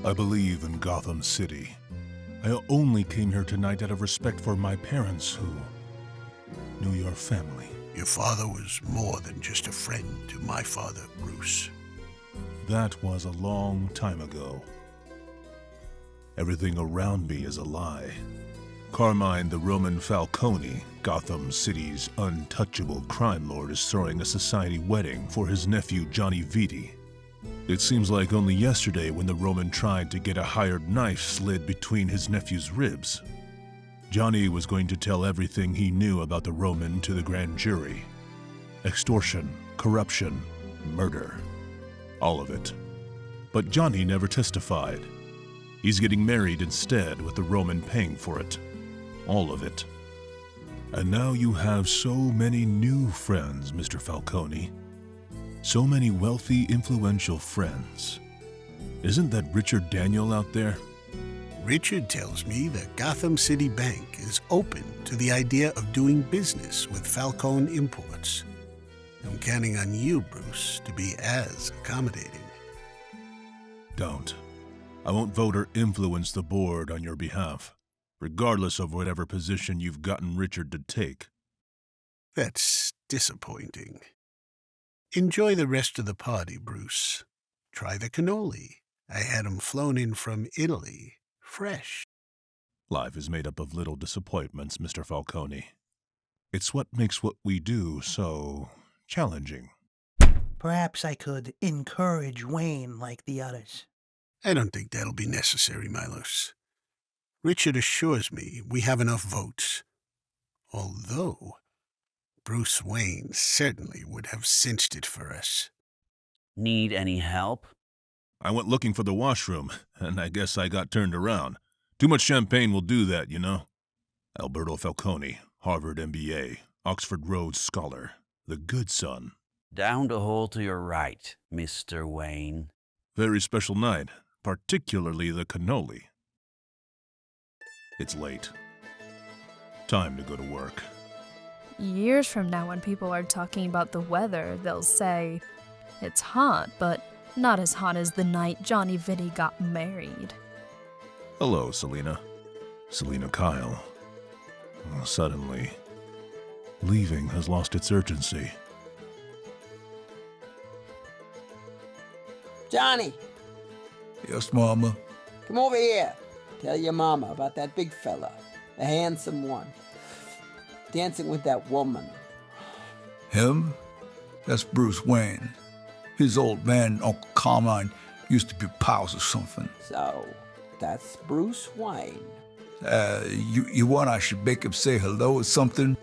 I believe in Gotham City. I only came here tonight out of respect for my parents who knew your family. Your father was more than just a friend to my father, Bruce. That was a long time ago. Everything around me is a lie. Carmine the Roman Falcone, Gotham City's untouchable crime lord, is throwing a society wedding for his nephew Johnny Vitti. It seems like only yesterday when the Roman tried to get a hired knife slid between his nephew's ribs. Johnny was going to tell everything he knew about the Roman to the grand jury. Extortion, corruption, murder. All of it. But Johnny never testified. He's getting married instead, with the Roman paying for it. All of it. And now you have so many new friends, Mr. Falcone. So many wealthy, influential friends. Isn't that Richard Daniel out there? Richard tells me that Gotham City Bank is open to the idea of doing business with Falcone Imports. I'm counting on you, Bruce, to be as accommodating. Don't. I won't vote or influence the board on your behalf, regardless of whatever position you've gotten Richard to take. That's disappointing. Enjoy the rest of the party, Bruce. Try the cannoli. I had 'em flown in from Italy, fresh. Life is made up of little disappointments, Mr. Falcone. It's what makes what we do so challenging. Perhaps I could encourage Wayne like the others. I don't think that'll be necessary, Milos. Richard assures me we have enough votes. Although Bruce Wayne certainly would have cinched it for us. Need any help? I went looking for the washroom, and I guess I got turned around. Too much champagne will do that, you know. Alberto Falcone, Harvard MBA, Oxford Rhodes Scholar, the good son. Down the hall to your right, Mr. Wayne. Very special night, particularly the cannoli. It's late. Time to go to work. Years from now, when people are talking about the weather, they'll say, it's hot, but not as hot as the night Johnny Vitti got married. Hello, Selina. Selina Kyle. Suddenly, leaving has lost its urgency. Johnny, Yes, Mama. come over here. Tell your mama about that big fella, the handsome one, dancing with that woman. Him? That's Bruce Wayne. His old man, Uncle Carmine, used to be pals or something. So, that's Bruce Wayne. You want I should make him say hello or something?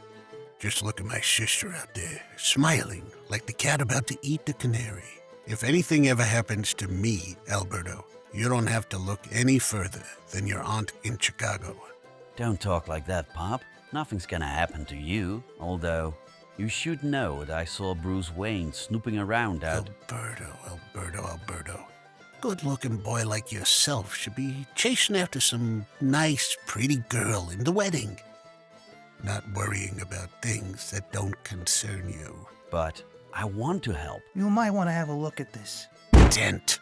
Just look at my sister out there, smiling like the cat about to eat the canary. If anything ever happens to me, Alberto, you don't have to look any further than your aunt in Chicago. Don't talk like that, Pop. Nothing's gonna happen to you, although you should know that I saw Bruce Wayne snooping around out. Alberto. Good-looking boy like yourself should be chasing after some nice, pretty girl in the wedding. Not worrying about things that don't concern you. But I want to help. You might want to have a look at this. Dent.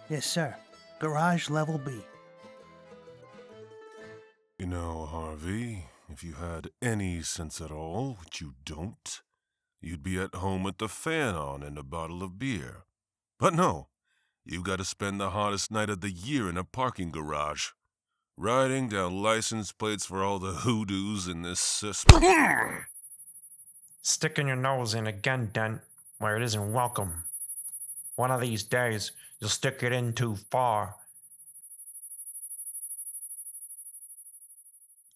Yes, sir. Garage level B. You know, Harvey, if you had any sense at all, which you don't, you'd be at home with the fan on and a bottle of beer. But no, you got to spend the hottest night of the year in a parking garage, writing down license plates for all the hoodoos in this system. Sticking your nose in again, Dent, where it isn't welcome. One of these days, you'll stick it in too far.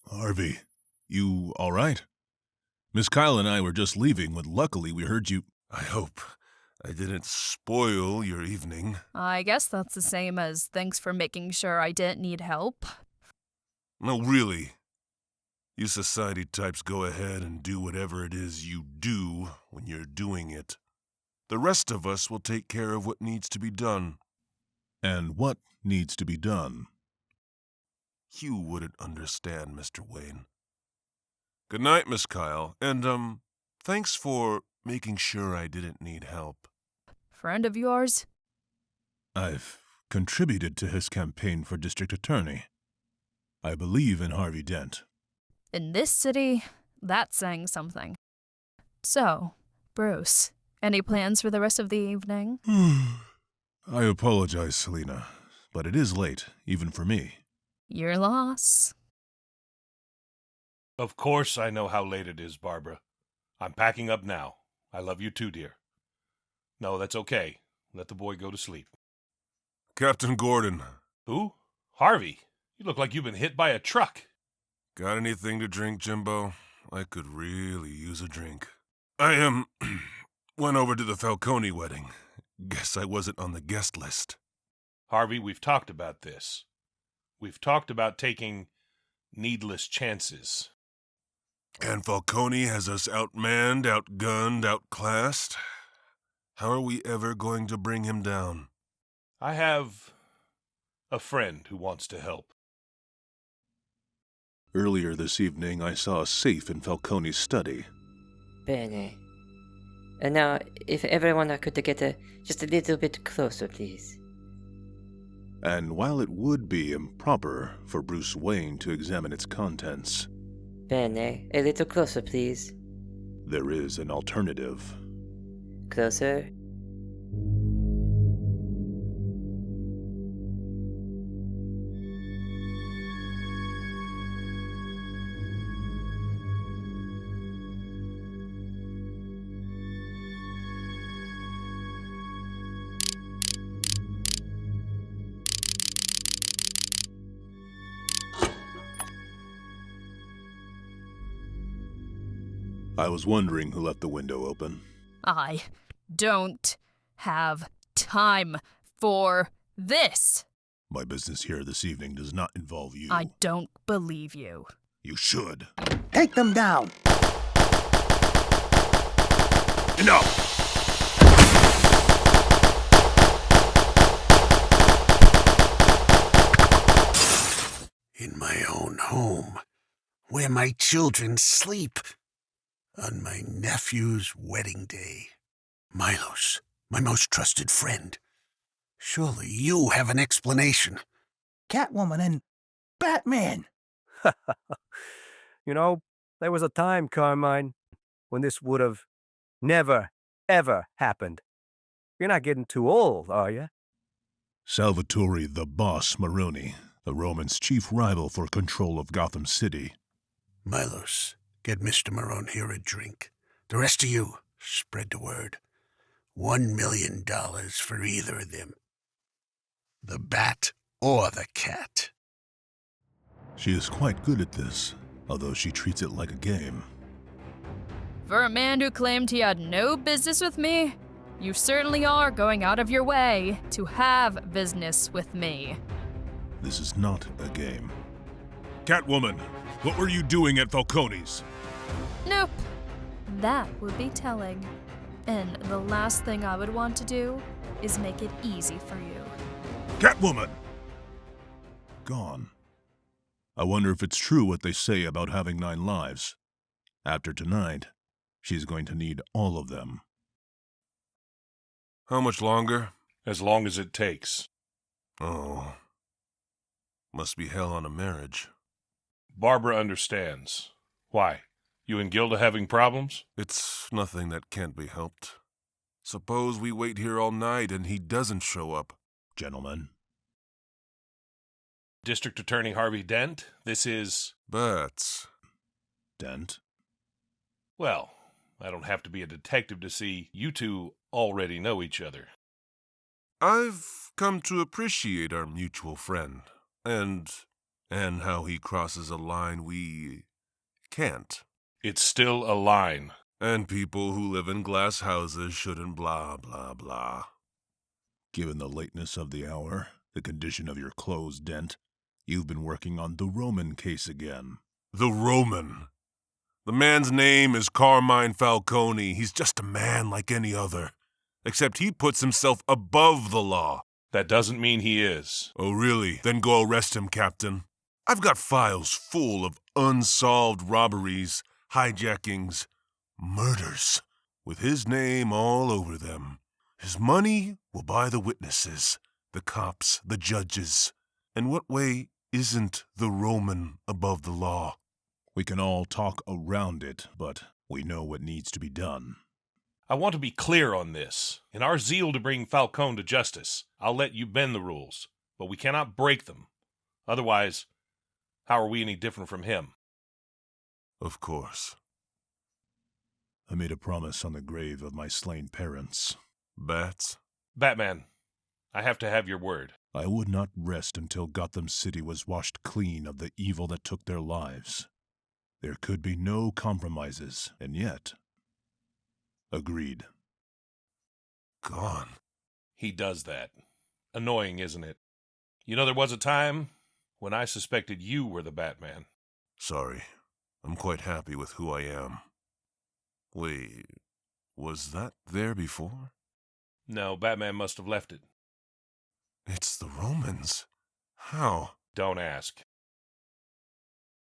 Harvey, you all right? Miss Kyle and I were just leaving when luckily we heard you. I hope I didn't spoil your evening. I guess that's the same as thanks for making sure I didn't need help. No, really. You society types go ahead and do whatever it is you do when you're doing it. The rest of us will take care of what needs to be done. And what needs to be done? You wouldn't understand, Mr. Wayne. Good night, Miss Kyle, and, thanks for making sure I didn't need help. Friend of yours? I've contributed to his campaign for district attorney. I believe in Harvey Dent. In this city, that's saying something. So, Bruce, any plans for the rest of the evening? I apologize, Selena, but it is late, even for me. Your loss. Of course I know how late it is, Barbara. I'm packing up now. I love you too, dear. No, that's okay. Let the boy go to sleep. Captain Gordon. Who? Harvey. You look like you've been hit by a truck. Got anything to drink, Jimbo? I could really use a drink. I went over to the Falcone wedding. Guess I wasn't on the guest list. Harvey, we've talked about this. We've talked about taking needless chances. And Falcone has us outmanned, outgunned, outclassed. How are we ever going to bring him down? I have a friend who wants to help. Earlier this evening, I saw a safe in Falcone's study. Bene. And now, if everyone could get just a little bit closer, please. And while it would be improper for Bruce Wayne to examine its contents, Bene. A little closer, please. there is an alternative. Closer. I was wondering who left the window open. I don't have time for this. My business here this evening does not involve you. I don't believe you. You should. Take them down. Enough! In my own home, where my children sleep, on my nephew's wedding day. Milos, my most trusted friend. Surely you have an explanation. Catwoman and Batman. You know, there was a time, Carmine, when this would have never, ever happened. You're not getting too old, are you? Salvatore the Boss Maroni, the Roman's chief rival for control of Gotham City. Milos, get Mr. Marone here a drink. The rest of you, spread the word. $1 million for either of them. The bat or the cat. She is quite good at this, although she treats it like a game. For a man who claimed he had no business with me, you certainly are going out of your way to have business with me. This is not a game. Catwoman, what were you doing at Falcone's? Nope. That would be telling. And the last thing I would want to do is make it easy for you. Catwoman! Gone. I wonder if it's true what they say about having 9 lives. After tonight, she's going to need all of them. How much longer? As long as it takes. Oh. Must be hell on a marriage. Barbara understands. Why? You and Gilda having problems? It's nothing that can't be helped. Suppose we wait here all night and he doesn't show up. Gentlemen. District Attorney Harvey Dent, this is... Bats. Dent? Well, I don't have to be a detective to see you two already know each other. I've come to appreciate our mutual friend, and how he crosses a line we can't. It's still a line. And people who live in glass houses shouldn't blah, blah, blah. Given the lateness of the hour, the condition of your clothes, Dent, you've been working on the Roman case again. The Roman? The man's name is Carmine Falcone. He's just a man like any other. Except he puts himself above the law. That doesn't mean he is. Oh, really? Then go arrest him, Captain. I've got files full of unsolved robberies, hijackings, murders, with his name all over them. His money will buy the witnesses, the cops, the judges. In what way isn't the Roman above the law? We can all talk around it, but we know what needs to be done. I want to be clear on this. In our zeal to bring Falcone to justice, I'll let you bend the rules, but we cannot break them. Otherwise, how are we any different from him? Of course. I made a promise on the grave of my slain parents. Bats? Batman, I have to have your word. I would not rest until Gotham City was washed clean of the evil that took their lives. There could be no compromises, and yet... Agreed. Gone. He does that. Annoying, isn't it? You know, there was a time when I suspected you were the Batman. Sorry. I'm quite happy with who I am. Wait, was that there before? No, Batman must have left it. It's the Romans. How? Don't ask.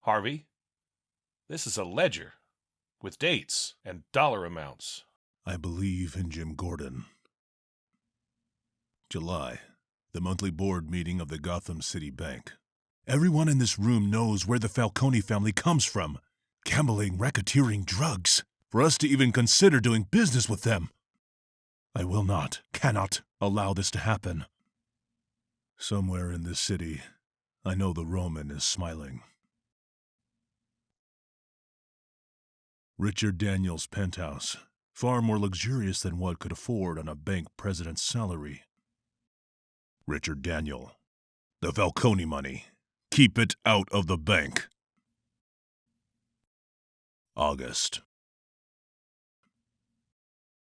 Harvey, this is a ledger with dates and dollar amounts. I believe in Jim Gordon. July, the monthly board meeting of the Gotham City Bank. Everyone in this room knows where the Falcone family comes from. Gambling, racketeering, drugs. For us to even consider doing business with them. I will not, cannot allow this to happen. Somewhere in this city, I know the Roman is smiling. Richard Daniels' penthouse, far more luxurious than one could afford on a bank president's salary. Richard Daniel, the Falcone money, keep it out of the bank. August.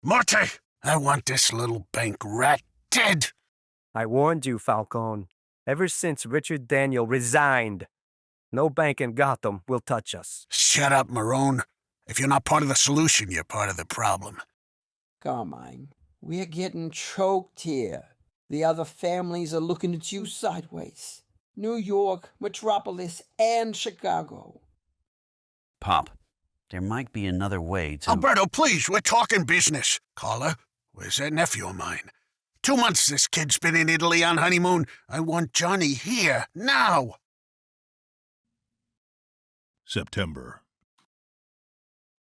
Marty, I want this little bank rat dead. I warned you, Falcone. Ever since Richard Daniel resigned, no bank in Gotham will touch us. Shut up, Marone. If you're not part of the solution, you're part of the problem. Carmine, we're getting choked here. The other families are looking at you sideways. New York, Metropolis, and Chicago. Pop, there might be another way to... Alberto, please, we're talking business. Carla, where's that nephew of mine? 2 months this kid's been in Italy on honeymoon. I want Johnny here, now. September.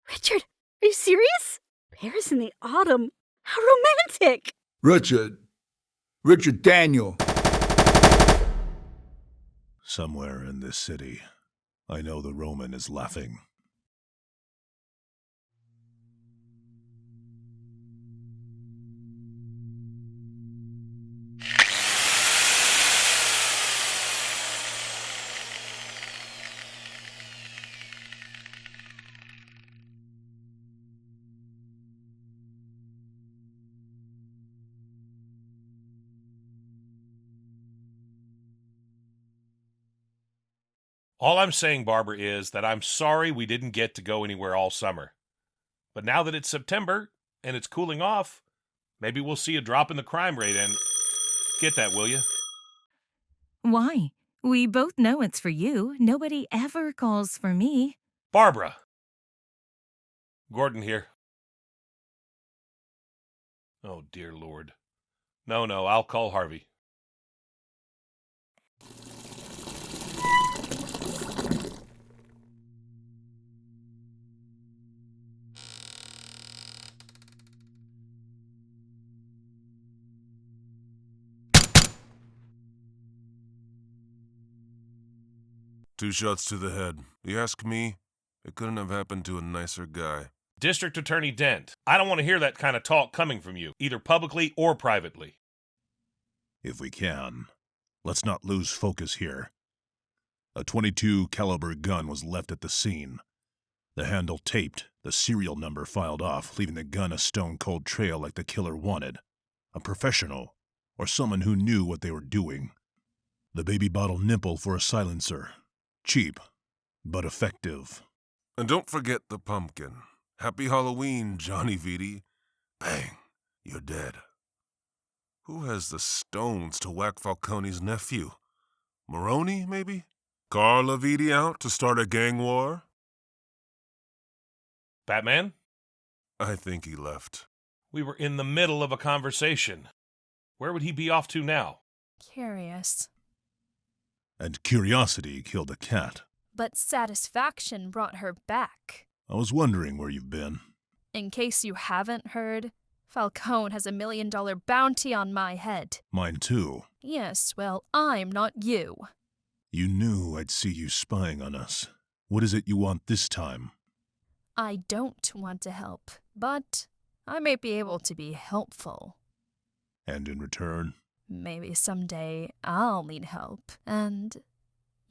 Richard, are you serious? Paris in the autumn. How romantic! Richard Daniel. Somewhere in this city, I know the Roman is laughing. All I'm saying, Barbara, is that I'm sorry we didn't get to go anywhere all summer. But now that it's September and it's cooling off, maybe we'll see a drop in the crime rate and... Get that, will you? Why? We both know it's for you. Nobody ever calls for me. Barbara! Gordon here. Oh, dear Lord. No, I'll call Harvey. Two shots to the head. You ask me, it couldn't have happened to a nicer guy. District Attorney Dent, I don't want to hear that kind of talk coming from you, either publicly or privately. If we can, let's not lose focus here. A .22 caliber gun was left at the scene. The handle taped, the serial number filed off, leaving the gun a stone-cold trail like the killer wanted. A professional, or someone who knew what they were doing. The baby bottle nipple for a silencer. Cheap, but effective. And don't forget the pumpkin. Happy Halloween, Johnny Vitti. Bang, you're dead. Who has the stones to whack Falcone's nephew? Maroni, maybe? Carla Vitti out to start a gang war? Batman? I think he left. We were in the middle of a conversation. Where would he be off to now? Curious. And curiosity killed a cat. But satisfaction brought her back. I was wondering where you've been. In case you haven't heard, Falcone has $1 million bounty on my head. Mine too. Yes, well, I'm not you. You knew I'd see you spying on us. What is it you want this time? I don't want to help, but I may be able to be helpful. And in return? Maybe someday I'll need help, and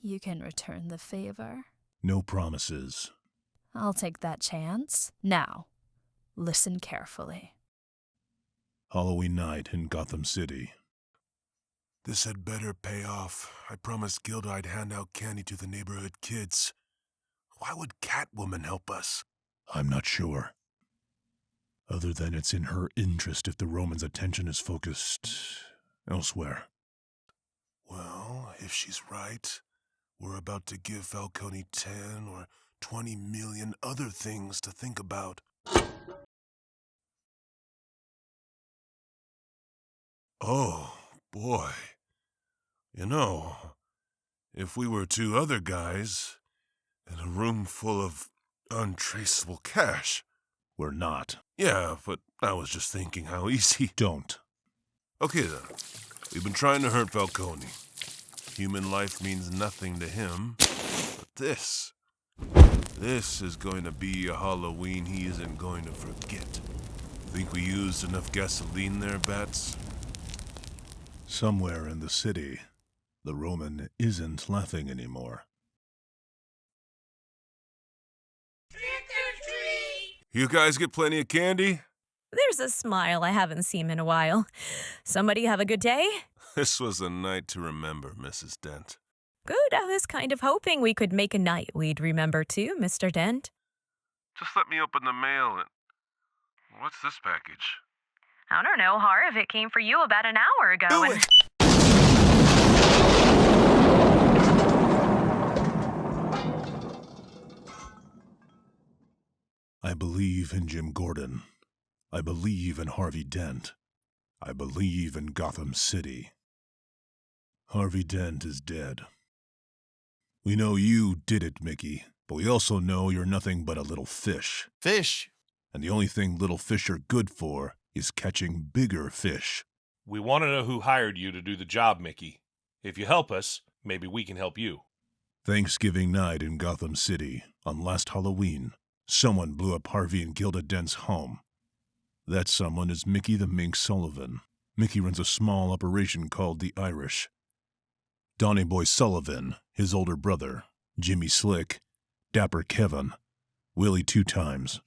you can return the favor. No promises. I'll take that chance. Now, listen carefully. Halloween night in Gotham City. This had better pay off. I promised Gilda I'd hand out candy to the neighborhood kids. Why would Catwoman help us? I'm not sure. Other than it's in her interest if the Roman's attention is focused elsewhere. Well, if she's right, we're about to give Falcone 10 or 20 million other things to think about. Oh, boy. You know, if we were two other guys in a room full of untraceable cash. We're not. Yeah, but I was just thinking how easy. Don't. Okay then. We've been trying to hurt Falcone. Human life means nothing to him. But this is going to be a Halloween he isn't going to forget. Think we used enough gasoline there, Bats? Somewhere in the city, the Roman isn't laughing anymore. You guys get plenty of candy? There's a smile I haven't seen in a while. Somebody have a good day? This was a night to remember, Mrs. Dent. Good, I was kind of hoping we could make a night we'd remember too, Mr. Dent. Just let me open the mail and... What's this package? I don't know, Harv. It came for you about an hour ago. I believe in Jim Gordon. I believe in Harvey Dent. I believe in Gotham City. Harvey Dent is dead. We know you did it, Mickey, but we also know you're nothing but a little fish. Fish? And the only thing little fish are good for is catching bigger fish. We want to know who hired you to do the job, Mickey. If you help us, maybe we can help you. Thanksgiving night in Gotham City, on last Halloween, someone blew up Harvey and Gilda Dent's home. That someone is Mickey the Mink Sullivan. Mickey runs a small operation called the Irish. Donny Boy Sullivan, his older brother, Jimmy Slick, Dapper Kevin, Willie Two Times.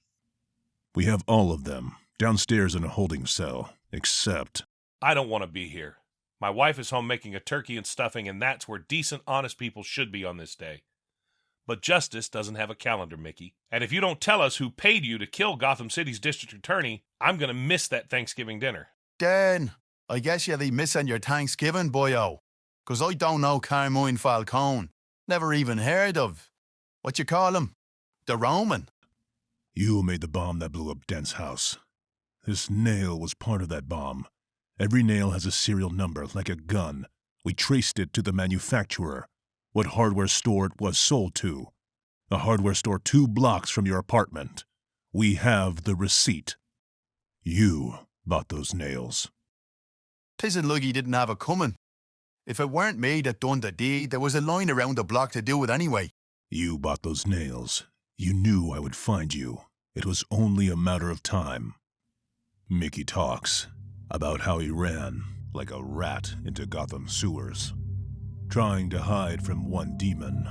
We have all of them downstairs in a holding cell, except... I don't want to be here. My wife is home making a turkey and stuffing, and that's where decent, honest people should be on this day. But justice doesn't have a calendar, Mickey. And if you don't tell us who paid you to kill Gotham City's district attorney, I'm going to miss that Thanksgiving dinner. Dan, I guess you'll be missing your Thanksgiving, boyo. 'Cause I don't know Carmine Falcone. Never even heard of... What you call him? The Roman. You made the bomb that blew up Dent's house. This nail was part of that bomb. Every nail has a serial number, like a gun. We traced it to the manufacturer. What hardware store it was sold to. A hardware store 2 blocks from your apartment. We have the receipt. You bought those nails. Tisn't like he didn't have it coming. If it weren't me that done the deed, there was a line around the block to do it anyway. You bought those nails. You knew I would find you. It was only a matter of time. Mickey talks about how he ran like a rat into Gotham sewers, trying to hide from one demon,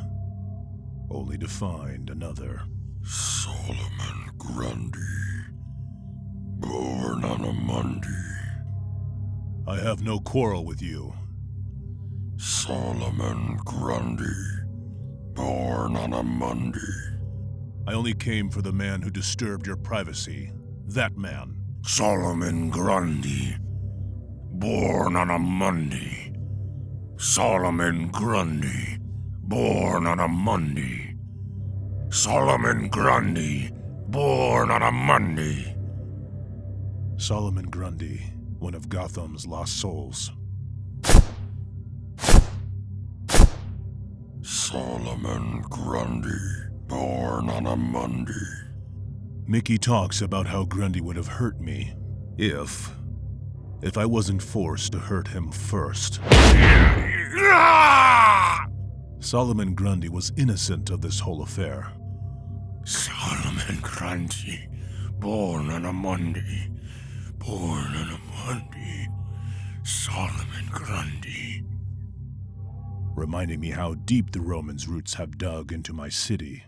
only to find another. Solomon Grundy, born on a Monday. I have no quarrel with you. Solomon Grundy, born on a Monday. I only came for the man who disturbed your privacy. That man. Solomon Grundy, born on a Monday. Solomon Grundy, born on a Monday. Solomon Grundy, born on a Monday. Solomon Grundy, one of Gotham's lost souls. Solomon Grundy, born on a Monday. Mickey talks about how Grundy would have hurt me if I wasn't forced to hurt him first. Solomon Grundy was innocent of this whole affair. Solomon Grundy, born on a Monday. Born on a Monday. Solomon Grundy. Reminding me how deep the Romans' roots have dug into my city.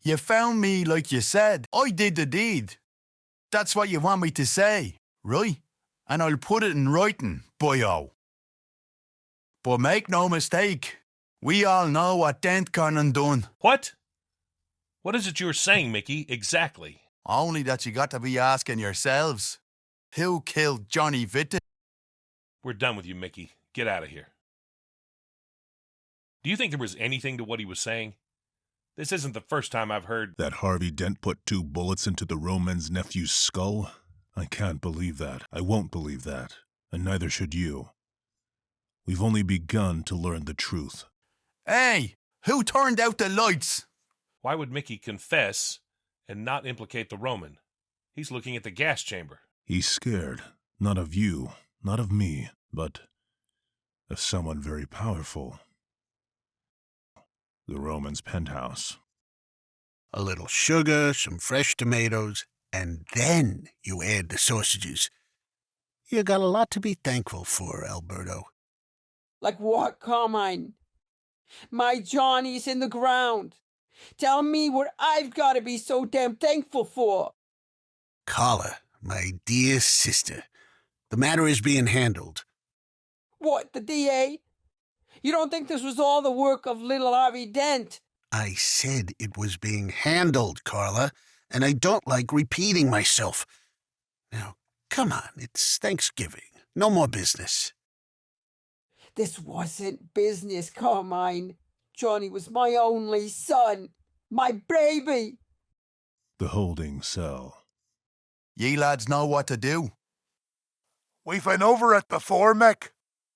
You found me like you said. I did the deed. That's what you want me to say, right? And I'll put it in writing, boyo. But make no mistake, we all know what Dent gone and done. What? What is it you're saying, Mickey, exactly? Only that you got to be asking yourselves. Who killed Johnny Vitti? We're done with you, Mickey. Get out of here. Do you think there was anything to what he was saying? This isn't the first time I've heard that Harvey Dent put 2 bullets into the Roman's nephew's skull. I can't believe that. I won't believe that. And neither should you. We've only begun to learn the truth. Hey, who turned out the lights? Why would Mickey confess and not implicate the Roman? He's looking at the gas chamber. He's scared. Not of you, not of me, but of someone very powerful. The Roman's penthouse. A little sugar, some fresh tomatoes, and then you add the sausages. You got a lot to be thankful for, Alberto. Like what, Carmine? My Johnny's in the ground. Tell me what I've got to be so damn thankful for. Carla, my dear sister, the matter is being handled. What, the DA? You don't think this was all the work of little Harvey Dent? I said it was being handled, Carla, and I don't like repeating myself. Now, come on, it's Thanksgiving. No more business. This wasn't business, Carmine. Johnny was my only son. My baby. The holding cell. Ye lads know what to do. We've been over it before, Mick.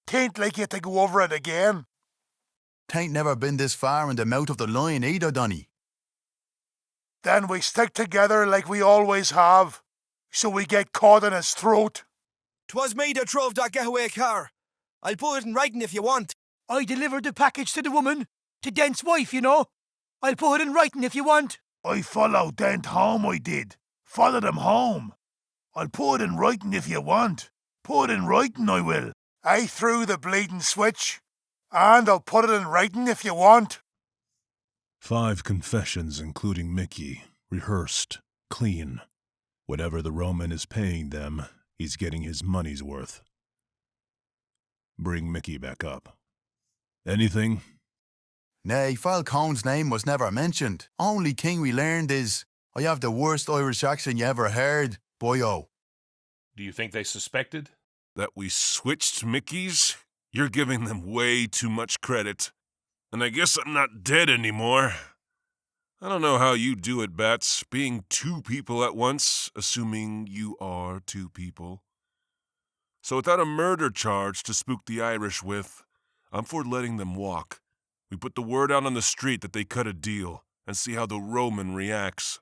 Tain't like you to go over it again. Tain't never been this far in the mouth of the lion either, Donny. Then we stick together like we always have, so we get caught in his throat. 'Twas me that drove that getaway car. I'll put it in writing if you want. I delivered the package to the woman, to Dent's wife, you know. I'll put it in writing if you want. I followed Dent home, I did. Followed him home. I'll put it in writing if you want. Put it in writing, I will. I threw the bleeding switch, and I'll put it in writing if you want. 5 confessions, including Mickey, rehearsed, clean. Whatever the Roman is paying them, he's getting his money's worth. Bring Mickey back up. Anything? Nay, Falcone's name was never mentioned. Only thing we learned is, I have the worst Irish accent you ever heard, boyo. Do you think they suspected? That we switched Mickeys? You're giving them way too much credit. And I guess I'm not dead anymore. I don't know how you do it, Bats, being 2 people at once, assuming you are 2 people. So without a murder charge to spook the Irish with, I'm for letting them walk. We put the word out on the street that they cut a deal, and see how the Roman reacts.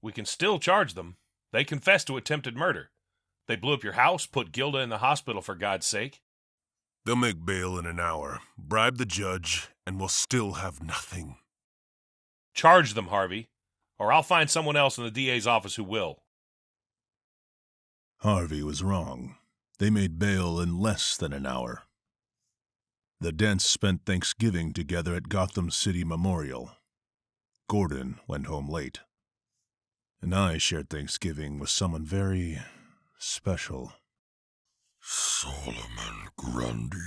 We can still charge them. They confessed to attempted murder. They blew up your house, put Gilda in the hospital, for God's sake. They'll make bail in an hour, bribe the judge, and we'll still have nothing. Charge them, Harvey, or I'll find someone else in the DA's office who will. Harvey was wrong. They made bail in less than an hour. The Dents spent Thanksgiving together at Gotham City Memorial. Gordon went home late. And I shared Thanksgiving with someone very special. Solomon Grundy,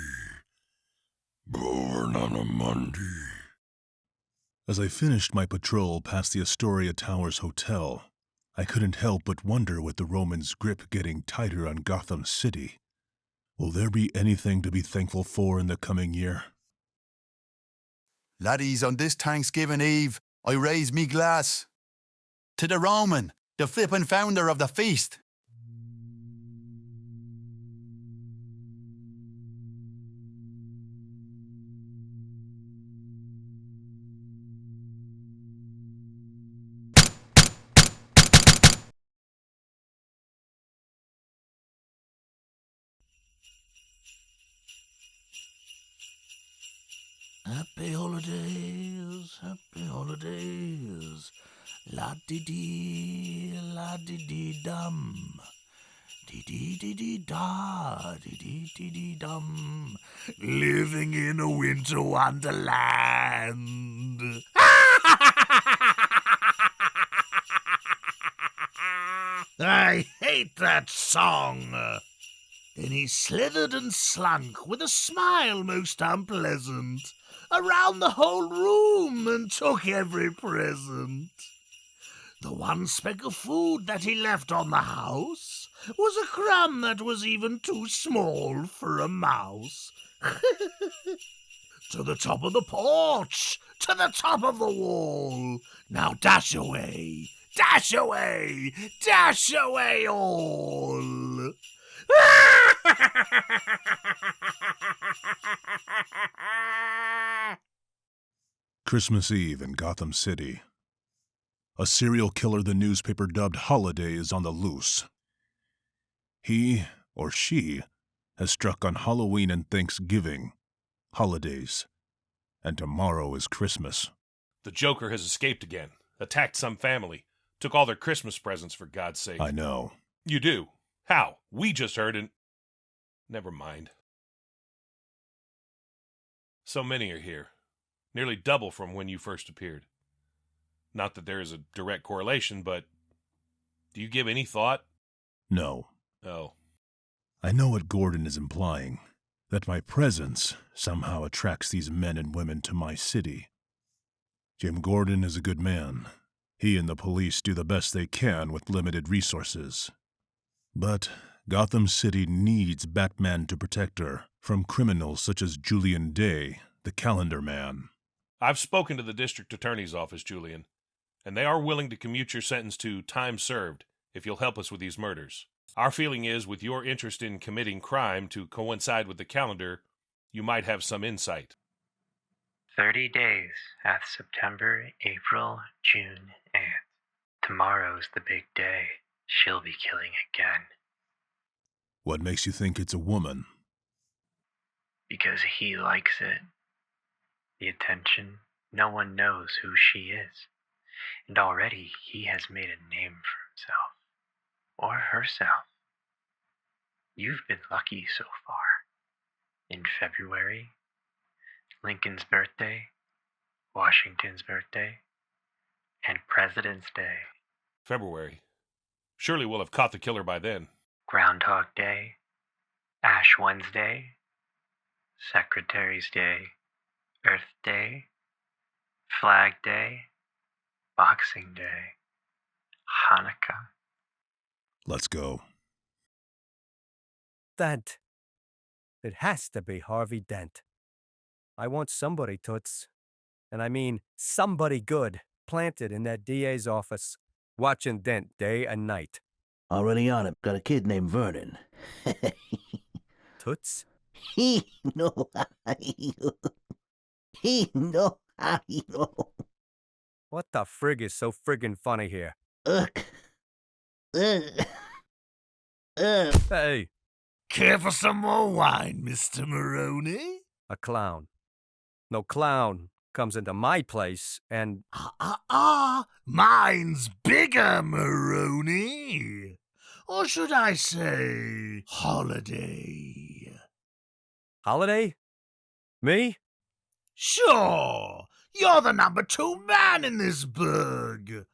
born on a Monday. As I finished my patrol past the Astoria Towers Hotel, I couldn't help but wonder with the Romans' grip getting tighter on Gotham City. Will there be anything to be thankful for in the coming year? Laddies, on this Thanksgiving Eve, I raise me glass to the Roman, the flippin' founder of the feast. holidays. La-di-dee, la-di-dee-dum. Dee-dee-dee-dee-da, dee-dee-dee-dee-dum. Living in a winter wonderland. I hate that song. Then he slithered and slunk with a smile most unpleasant around the whole room and took every present. The one speck of food that he left on the house was a crumb that was even too small for a mouse. To the top of the porch, to the top of the wall. Now dash away, dash away, dash away all. Christmas Eve in Gotham City. A serial killer the newspaper dubbed Holiday is on the loose. He, or she, has struck on Halloween and Thanksgiving, holidays, and tomorrow is Christmas. The Joker has escaped again, attacked some family, took all their Christmas presents, for God's sake. I know. You do? How? We just heard and... Never mind. So many are here, nearly double from when you first appeared. Not that there is a direct correlation, but do you give any thought? No. Oh. I know what Gordon is implying, that my presence somehow attracts these men and women to my city. Jim Gordon is a good man. He and the police do the best they can with limited resources. But Gotham City needs Batman to protect her from criminals such as Julian Day, the Calendar Man. I've spoken to the district attorney's office, Julian, and they are willing to commute your sentence to time served if you'll help us with these murders. Our feeling is, with your interest in committing crime to coincide with the calendar, you might have some insight. 30 days hath September, April, June, and tomorrow's the big day. She'll be killing again. What makes you think it's a woman? Because he likes it. The attention. No one knows who she is. And already he has made a name for himself. Or herself. You've been lucky so far. In February, Lincoln's birthday, Washington's birthday, and President's Day. February. Surely we'll have caught the killer by then. Groundhog Day, Ash Wednesday, Secretary's Day, Earth Day, Flag Day, Boxing Day, Hanukkah. Let's go. Dent. It has to be Harvey Dent. I want somebody, Toots. And I mean somebody good, planted in that DA's office, watching Dent day and night. Already on it. Got a kid named Vernon. Toots? He know. He know. What the frig is so friggin' funny here? Hey. Care for some more wine, Mr. Maroney? A clown. No clown comes into my place and... Mine's bigger, Maroney. Or should I say, holiday? Holiday? Me? Sure. You're the number 2 man in this burg.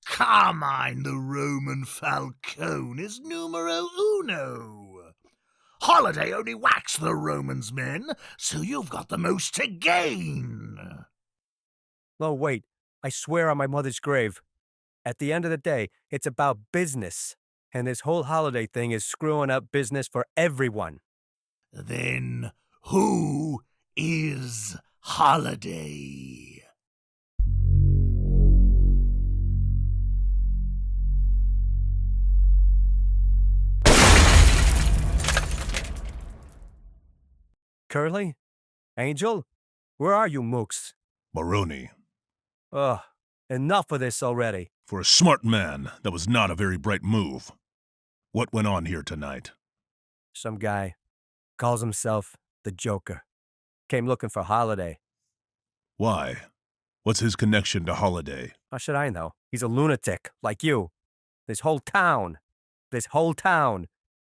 Carmine the Roman Falcone is numero uno. Holiday only whacks the Romans' men, so you've got the most to gain. No, wait. I swear on my mother's grave. At the end of the day, it's about business. And this whole holiday thing is screwing up business for everyone. Then who is Holiday? Curly? Angel? Where are you, mooks? Maroney. Ugh, enough of this already. For a smart man, that was not a very bright move. What went on here tonight? Some guy calls himself the Joker. Came looking for Holiday. Why? What's his connection to Holiday? How should I know? He's a lunatic, like you. This whole town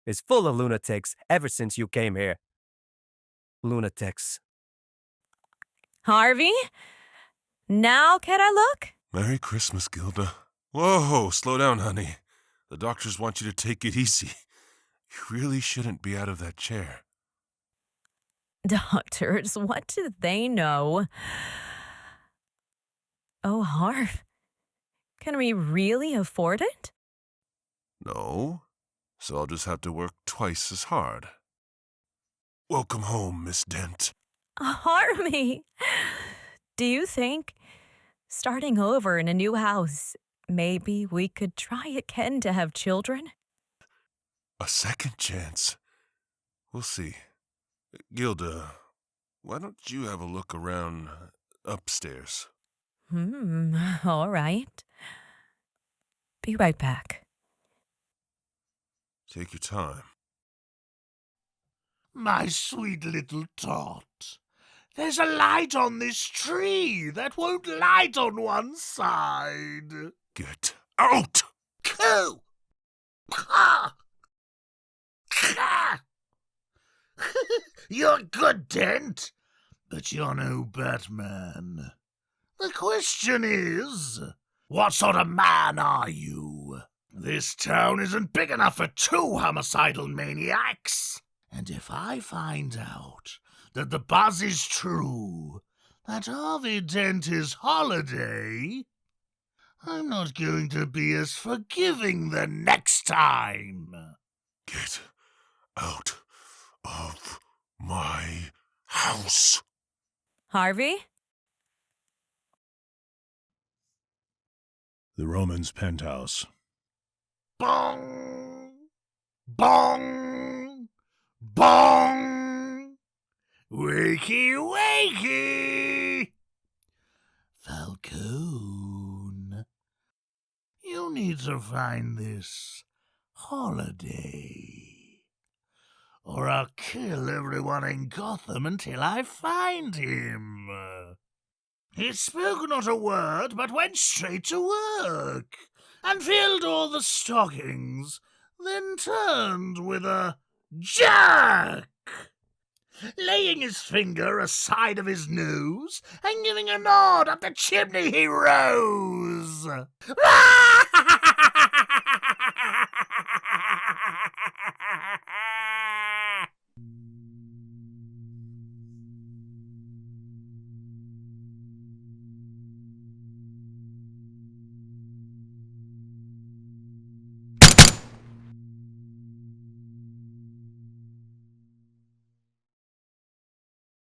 is full of lunatics ever since you came here. Lunatics. Harvey? Now can I look? Merry Christmas, Gilda. Whoa, slow down, honey. The doctors want you to take it easy. You really shouldn't be out of that chair. Doctors, what do they know? Oh, Harv, can we really afford it? No, so I'll just have to work twice as hard. Welcome home, Miss Dent. Harvey, do you think, starting over in a new house, maybe we could try again to have children? A second chance? We'll see. Gilda, why don't you have a look around upstairs? All right. Be right back. Take your time. My sweet little tot. There's a light on this tree that won't light on one side. Get out! Coo! Ah! Ah! You're good, Dent, but you're no Batman. The question is, what sort of man are you? This town isn't big enough for 2 homicidal maniacs. And if I find out that the buzz is true, that Harvey Dent is Holiday, I'm not going to be as forgiving the next time. Get out of my house. Harvey? The Romans' penthouse. Bong! Bong! Bong! Wakey, wakey! Falcone, you need to find this Holiday, or I'll kill everyone in Gotham until I find him. He spoke not a word, but went straight to work, and filled all the stockings, then turned with a jerk, laying his finger aside of his nose, and giving a nod up the chimney he rose.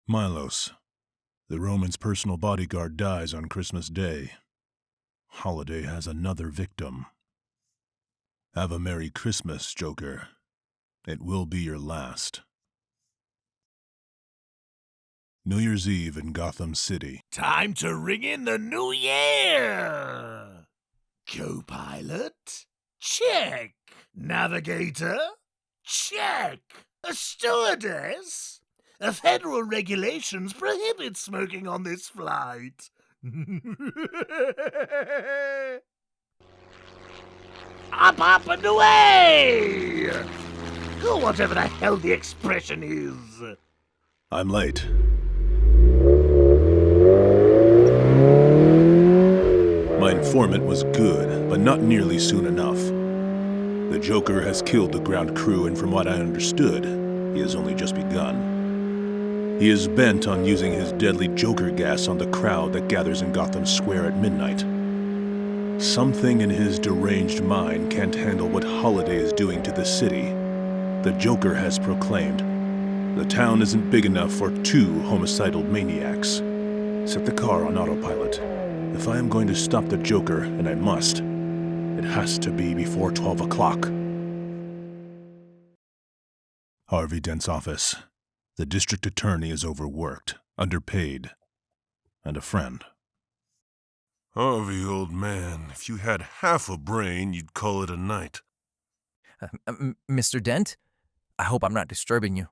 Milos. The Roman's personal bodyguard dies on Christmas Day. Holiday has another victim. Have a Merry Christmas, Joker. It will be your last. New Year's Eve in Gotham City. Time to ring in the new year! Co-pilot? Check. Navigator? Check. A stewardess? Federal regulations prohibit smoking on this flight. Up and away! Or whatever the hell the expression is. I'm late. My informant was good, but not nearly soon enough. The Joker has killed the ground crew, and from what I understood, he has only just begun. He is bent on using his deadly Joker gas on the crowd that gathers in Gotham Square at midnight. Something in his deranged mind can't handle what Holiday is doing to the city. The Joker has proclaimed, the town isn't big enough for 2 homicidal maniacs. Set the car on autopilot. If I am going to stop the Joker, and I must, it has to be before 12 o'clock. Harvey Dent's office. The district attorney is overworked, underpaid, and a friend. Harvey, old man, if you had half a brain, you'd call it a night. Mr. Dent? I hope I'm not disturbing you.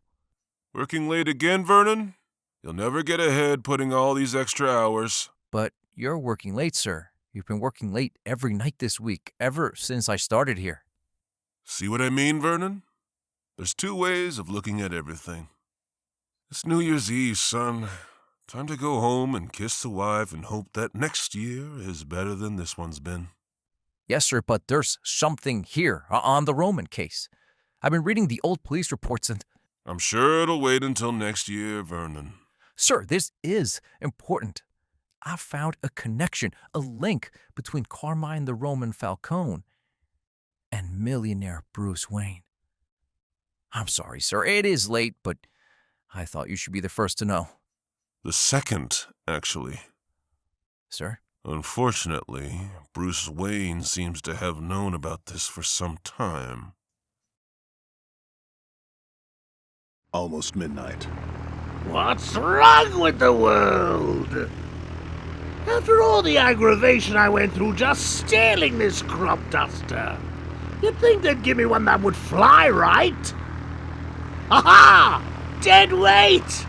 Working late again, Vernon? You'll never get ahead putting all these extra hours. But you're working late, sir. You've been working late every night this week, ever since I started here. See what I mean, Vernon? There's two ways of looking at everything. It's New Year's Eve, son. Time to go home and kiss the wife and hope that next year is better than this one's been. Yes, sir, but there's something here on the Roman case. I've been reading the old police reports and... I'm sure it'll wait until next year, Vernon. Sir, this is important. I found a connection, a link between Carmine the Roman Falcone and millionaire Bruce Wayne. I'm sorry, sir, it is late, but I thought you should be the first to know. The second, actually. Sir? Unfortunately, Bruce Wayne seems to have known about this for some time. Almost midnight. What's wrong with the world? After all the aggravation I went through just stealing this crop duster, you'd think they'd give me one that would fly, right? Aha! Dead weight!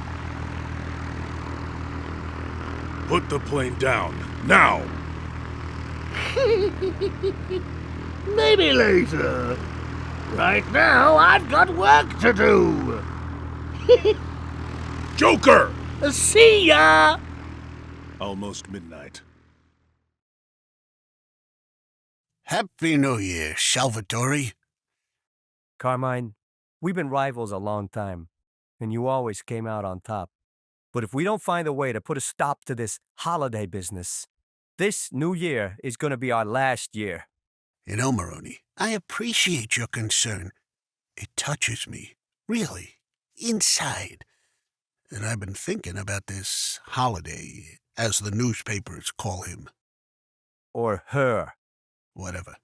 Put the plane down, now! Maybe later. Right now, I've got work to do. Joker! See ya! Almost midnight. Happy New Year, Salvatore. Carmine, we've been rivals a long time, and you always came out on top. But if we don't find a way to put a stop to this holiday business, this new year is going to be our last year. You know, Maroni, I appreciate your concern. It touches me, really, inside. And I've been thinking about this holiday, as the newspapers call him. Or her. Whatever.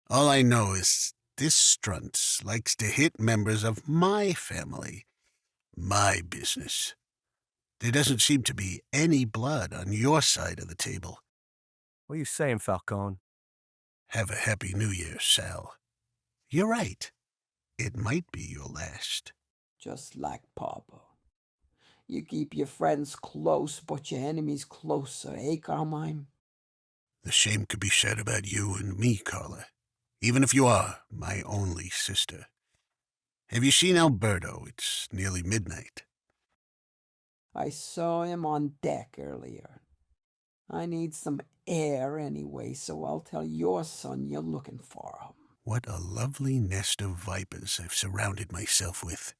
All I know is this Struntz likes to hit members of my family. My business. There doesn't seem to be any blood on your side of the table. What are you saying, Falcone? Have a happy New Year, Sal. You're right. It might be your last. Just like Papa. You keep your friends close, but your enemies closer, eh, Carmine? The same could be said about you and me, Carla. Even if you are my only sister. Have you seen Alberto? It's nearly midnight. I saw him on deck earlier. I need some air anyway, so I'll tell your son you're looking for him. What a lovely nest of vipers I've surrounded myself with.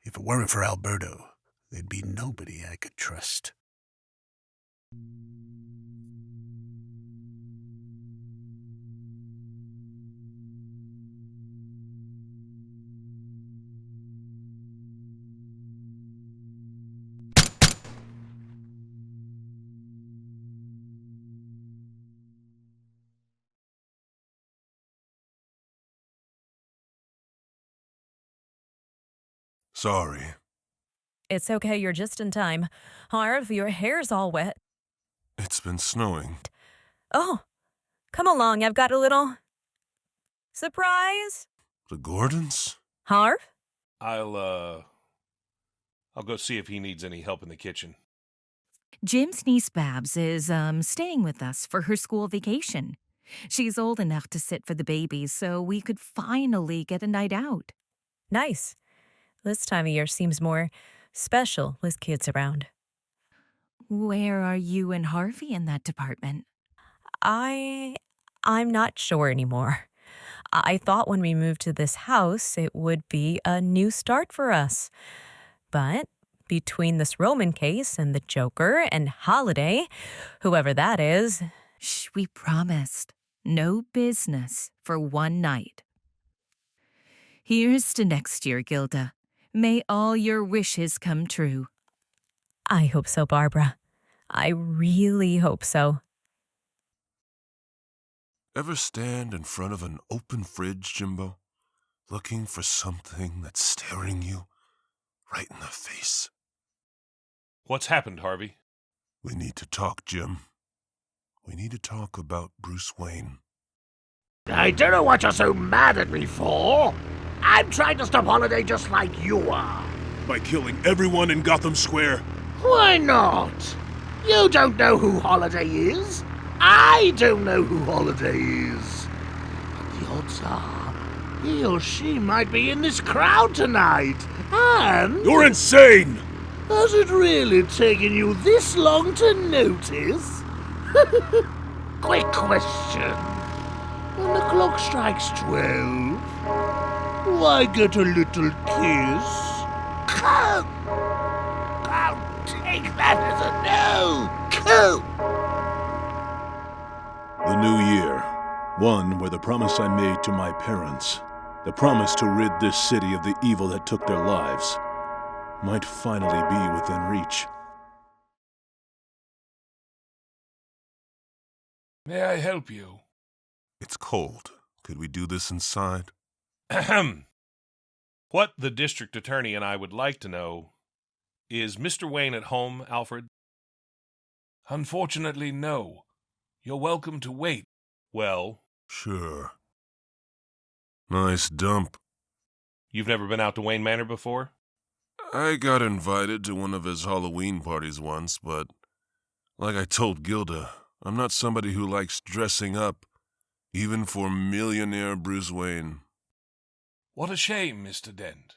If it weren't for Alberto, there'd be nobody I could trust. Sorry. It's okay, you're just in time. Harv, your hair's all wet. It's been snowing. Oh, come along, I've got a little... surprise? The Gordons? Harv? I'll go see if he needs any help in the kitchen. Jim's niece Babs is, staying with us for her school vacation. She's old enough to sit for the babies, so we could finally get a night out. Nice. This time of year seems more special with kids around. Where are you and Harvey in that department? I'm not sure anymore. I thought when we moved to this house, it would be a new start for us. But between this Roman case and the Joker and Holiday, whoever that is... Shh, we promised. No business for one night. Here's to next year, Gilda. May all your wishes come true. I hope so, Barbara. I really hope so. Ever stand in front of an open fridge, Jimbo, looking for something that's staring you right in the face? What's happened, Harvey? We need to talk, Jim. We need to talk about Bruce Wayne. I don't know what you're so mad at me for. I'm trying to stop Holiday just like you are. By killing everyone in Gotham Square? Why not? You don't know who Holiday is. I don't know who Holiday is. But the odds are he or she might be in this crowd tonight. And... You're insane! Has it really taken you this long to notice? Quick question. When the clock strikes 12, do I get a little kiss? Come! I'll take that as a no! Come! The new year. One where the promise I made to my parents, the promise to rid this city of the evil that took their lives, might finally be within reach. May I help you? It's cold. Could we do this inside? Ahem. What the district attorney and I would like to know is Mr. Wayne at home, Alfred? Unfortunately, no. You're welcome to wait. Well? Sure. Nice dump. You've never been out to Wayne Manor before? I got invited to one of his Halloween parties once, but like I told Gilda, I'm not somebody who likes dressing up, even for millionaire Bruce Wayne. What a shame, Mr. Dent.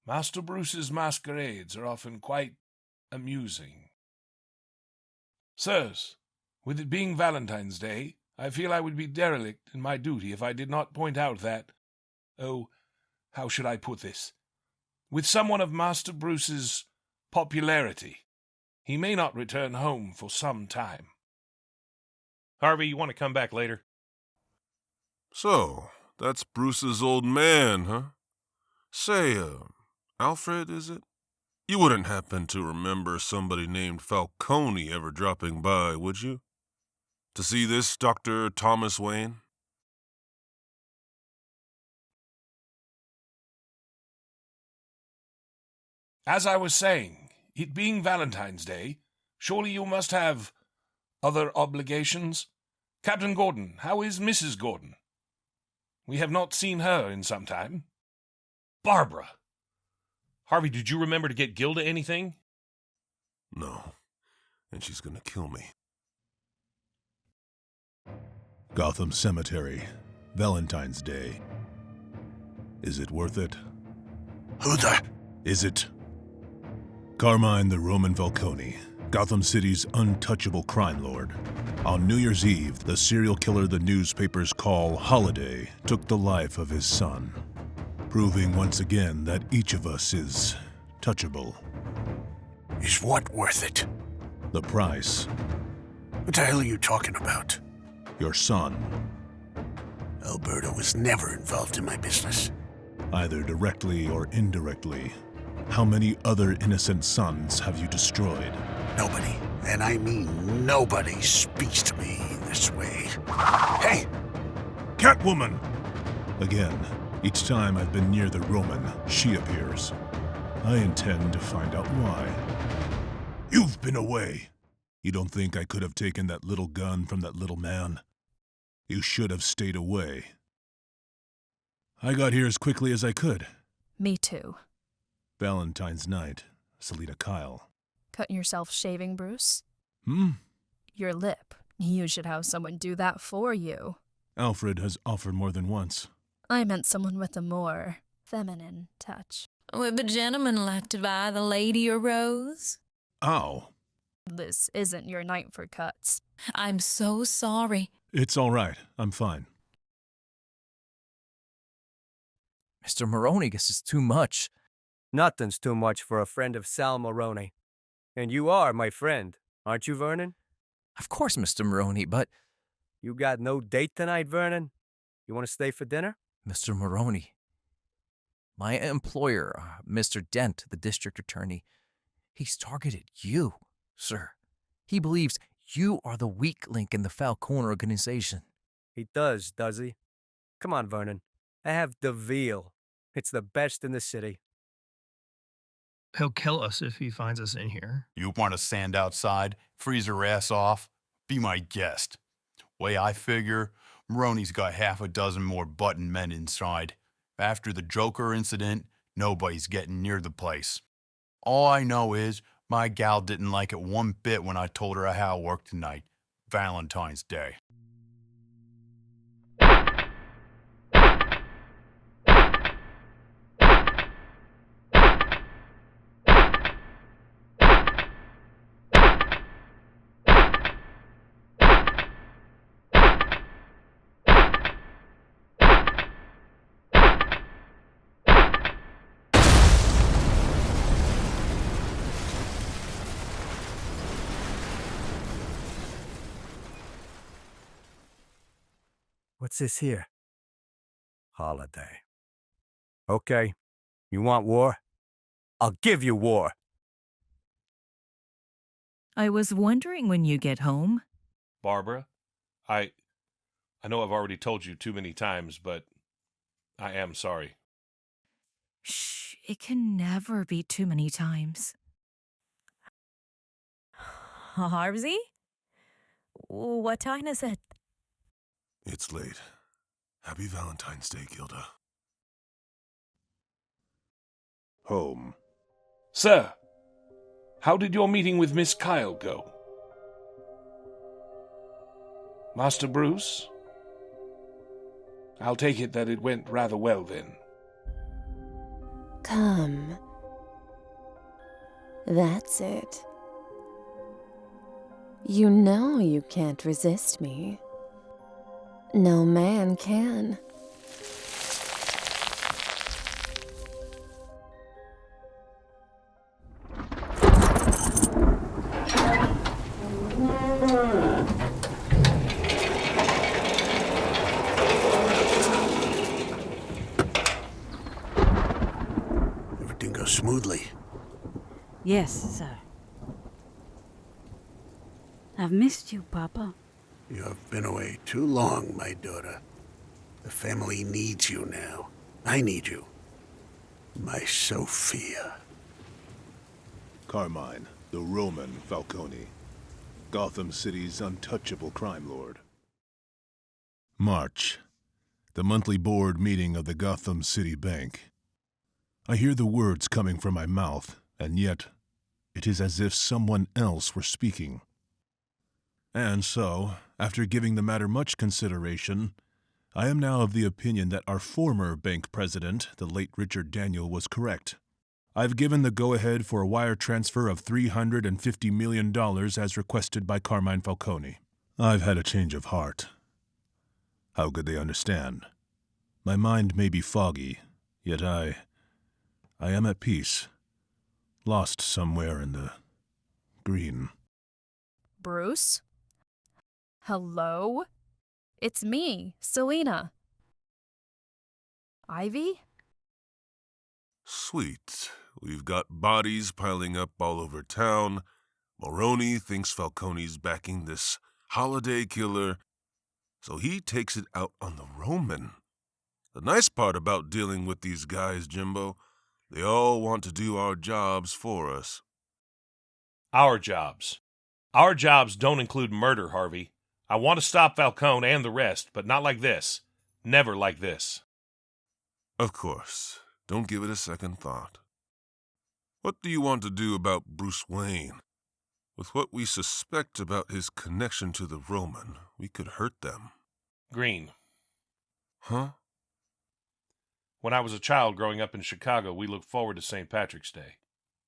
Master Bruce's masquerades are often quite amusing. Sirs, with it being Valentine's Day, I feel I would be derelict in my duty if I did not point out that, how should I put this? With someone of Master Bruce's popularity, he may not return home for some time. Harvey, you want to come back later? So, that's Bruce's old man, huh? Say, Alfred, is it? You wouldn't happen to remember somebody named Falcone ever dropping by, would you? To see this Dr. Thomas Wayne? As I was saying, it being Valentine's Day, surely you must have other obligations? Captain Gordon, how is Mrs. Gordon? We have not seen her in some time. Barbara! Harvey, did you remember to get Gilda anything? No, and she's gonna kill me. Gotham Cemetery, Valentine's Day. Is it worth it? Who the... Is it? Carmine the Roman Falcone, Gotham City's untouchable crime lord. On New Year's Eve, the serial killer the newspapers call Holiday took the life of his son, proving once again that each of us is touchable. Is what worth it? The price. What the hell are you talking about? Your son. Alberto was never involved in my business. Either directly or indirectly. How many other innocent sons have you destroyed? Nobody, and I mean nobody, speaks to me this way. Hey! Catwoman! Again, each time I've been near the Roman, she appears. I intend to find out why. You've been away. You don't think I could have taken that little gun from that little man? You should have stayed away. I got here as quickly as I could. Me too. Valentine's night, Selita Kyle. Cutting yourself shaving, Bruce? Hmm? Your lip. You should have someone do that for you. Alfred has offered more than once. I meant someone with a more feminine touch. Would the gentleman like to buy the lady a rose? Ow. This isn't your night for cuts. I'm so sorry. It's all right. I'm fine. Mr. Maroney, this is too much. Nothing's too much for a friend of Sal Maroney. And you are my friend, aren't you, Vernon? Of course, Mr. Maroney, but... You got no date tonight, Vernon? You want to stay for dinner? Mr. Maroney, my employer, Mr. Dent, the district attorney, he's targeted you, sir. He believes you are the weak link in the Falcone organization. He does he? Come on, Vernon. I have the veal. It's the best in the city. He'll kill us if he finds us in here. You want to stand outside, freeze your ass off? Be my guest. Way I figure, Maroney's got half a dozen more button men inside. After the Joker incident, nobody's getting near the place. All I know is My gal didn't like it one bit when I told her how I worked tonight. Valentine's Day. What's this here? Holiday. Okay, you want war? I'll give you war. I was wondering when you get home. Barbara, I know I've already told you too many times, but I am sorry. Shh, it can never be too many times. Harvey? What time is it? It's late. Happy Valentine's Day, Gilda. Home. Sir, how did your meeting with Miss Kyle go? Master Bruce? I'll take it that it went rather well then. Come. That's it. You know you can't resist me. No man can. Everything goes smoothly. Yes, sir. I've missed you, Papa. You have been away too long, my daughter. The family needs you now. I need you. My Sophia. Carmine, the Roman Falcone. Gotham City's untouchable crime lord. March. The monthly board meeting of the Gotham City Bank. I hear the words coming from my mouth, and yet it is as if someone else were speaking. And so, after giving the matter much consideration, I am now of the opinion that our former bank president, the late Richard Daniel, was correct. I've given the go-ahead for a wire transfer of $350 million as requested by Carmine Falcone. I've had a change of heart. How could they understand? My mind may be foggy, yet I am at peace, lost somewhere in the green. Bruce? Hello? It's me, Selena. Ivy? Sweet. We've got bodies piling up all over town. Moroni thinks Falcone's backing this holiday killer, so he takes it out on the Roman. The nice part about dealing with these guys, Jimbo, they all want to do our jobs for us. Our jobs. Our jobs don't include murder, Harvey. I want to stop Falcone and the rest, but not like this. Never like this. Of course. Don't give it a second thought. What do you want to do about Bruce Wayne? With what we suspect about his connection to the Roman, we could hurt them. Green. Huh? When I was a child growing up in Chicago, we looked forward to St. Patrick's Day.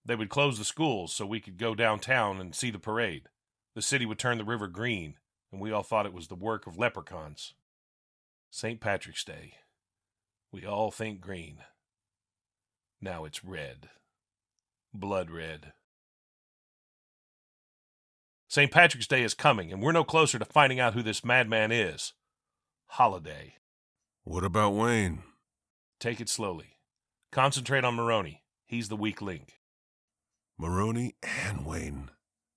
They would close the schools so we could go downtown and see the parade. The city would turn the river green, and we all thought it was the work of leprechauns. St. Patrick's Day. We all think green. Now it's red. Blood red. St. Patrick's Day is coming, and we're no closer to finding out who this madman is. Holiday. What about Wayne? Take it slowly. Concentrate on Moroni. He's the weak link. Moroni and Wayne.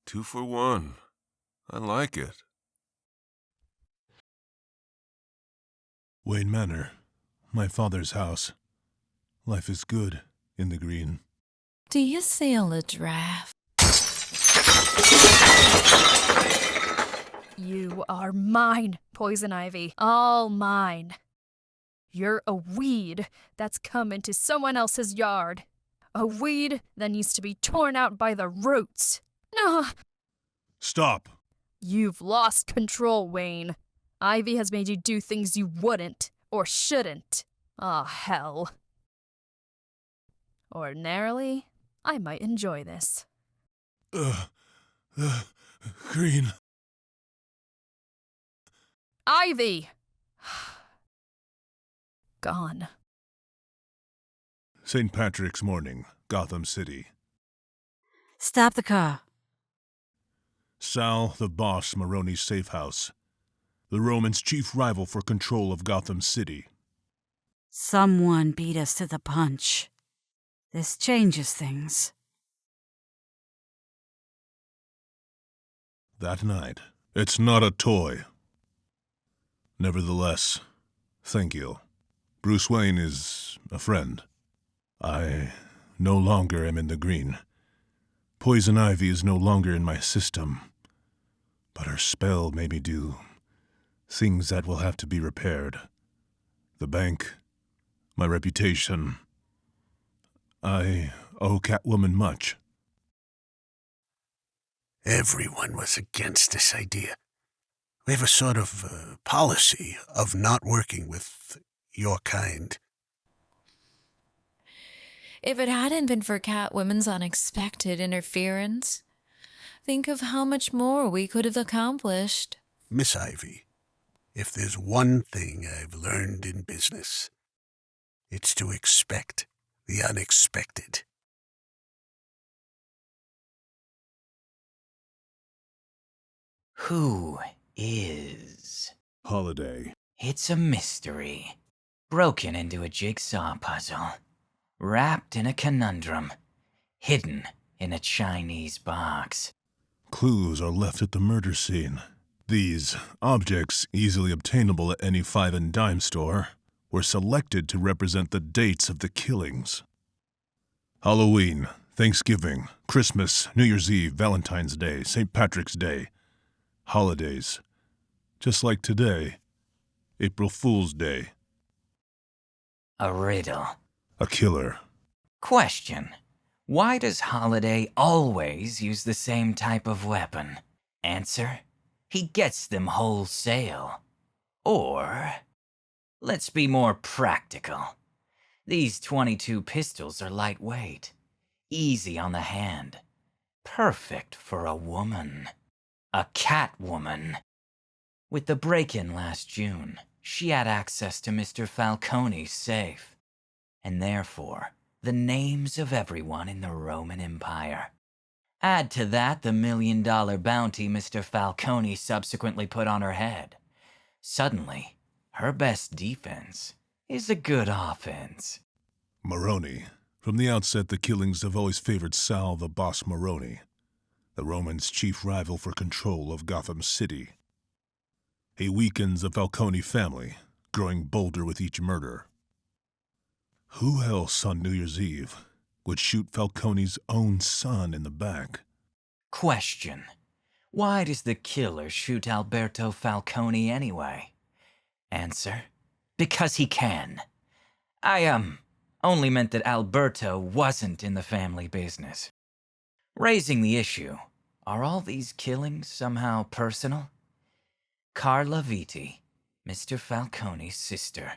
2 for 1. I like it. Wayne Manor, my father's house. Life is good in the green. Do you seal a draft? You are mine, Poison Ivy. All mine. You're a weed that's come into someone else's yard. A weed that needs to be torn out by the roots. No. Stop. You've lost control, Wayne. Ivy has made you do things you wouldn't or shouldn't. Ah, hell. Ordinarily, I might enjoy this. Green. Ivy! Gone. St. Patrick's morning, Gotham City. Stop the car. Sal, the boss, Maroni's safe house. The Romans' chief rival for control of Gotham City. Someone beat us to the punch. This changes things. That night, it's not a toy. Nevertheless, thank you. Bruce Wayne is a friend. I no longer am in the green. Poison Ivy is no longer in my system. But her spell made me do things that will have to be repaired. The bank, my reputation. I owe Catwoman much. Everyone was against this idea. We have a sort of policy of not working with your kind. If it hadn't been for Catwoman's unexpected interference, think of how much more we could have accomplished. Miss Ivy, if there's one thing I've learned in business, it's to expect the unexpected. Who is? Holiday. It's a mystery. Broken into a jigsaw puzzle. Wrapped in a conundrum. Hidden in a Chinese box. Clues are left at the murder scene. These objects, easily obtainable at any 5 and dime store, were selected to represent the dates of the killings. Halloween, Thanksgiving, Christmas, New Year's Eve, Valentine's Day, St. Patrick's Day. Holidays. Just like today, April Fool's Day. A riddle. A killer. Question. Why does Holiday always use the same type of weapon? Answer. He gets them wholesale. Or, let's be more practical. These 22 pistols are lightweight, easy on the hand, perfect for a woman. A Catwoman. With the break-in last June, she had access to Mr. Falcone's safe, and therefore, the names of everyone in the Roman Empire. Add to that the $1 million bounty Mr. Falcone subsequently put on her head. Suddenly, her best defense is a good offense. Maroni. From the outset, the killings have always favored Sal the Boss Maroni, the Romans' chief rival for control of Gotham City. He weakens the Falcone family, growing bolder with each murder. Who else on New Year's Eve would shoot Falcone's own son in the back? Question. Why does the killer shoot Alberto Falcone anyway? Answer. Because he can. I only meant that Alberto wasn't in the family business. Raising the issue, are all these killings somehow personal? Carla Vitti, Mr. Falcone's sister.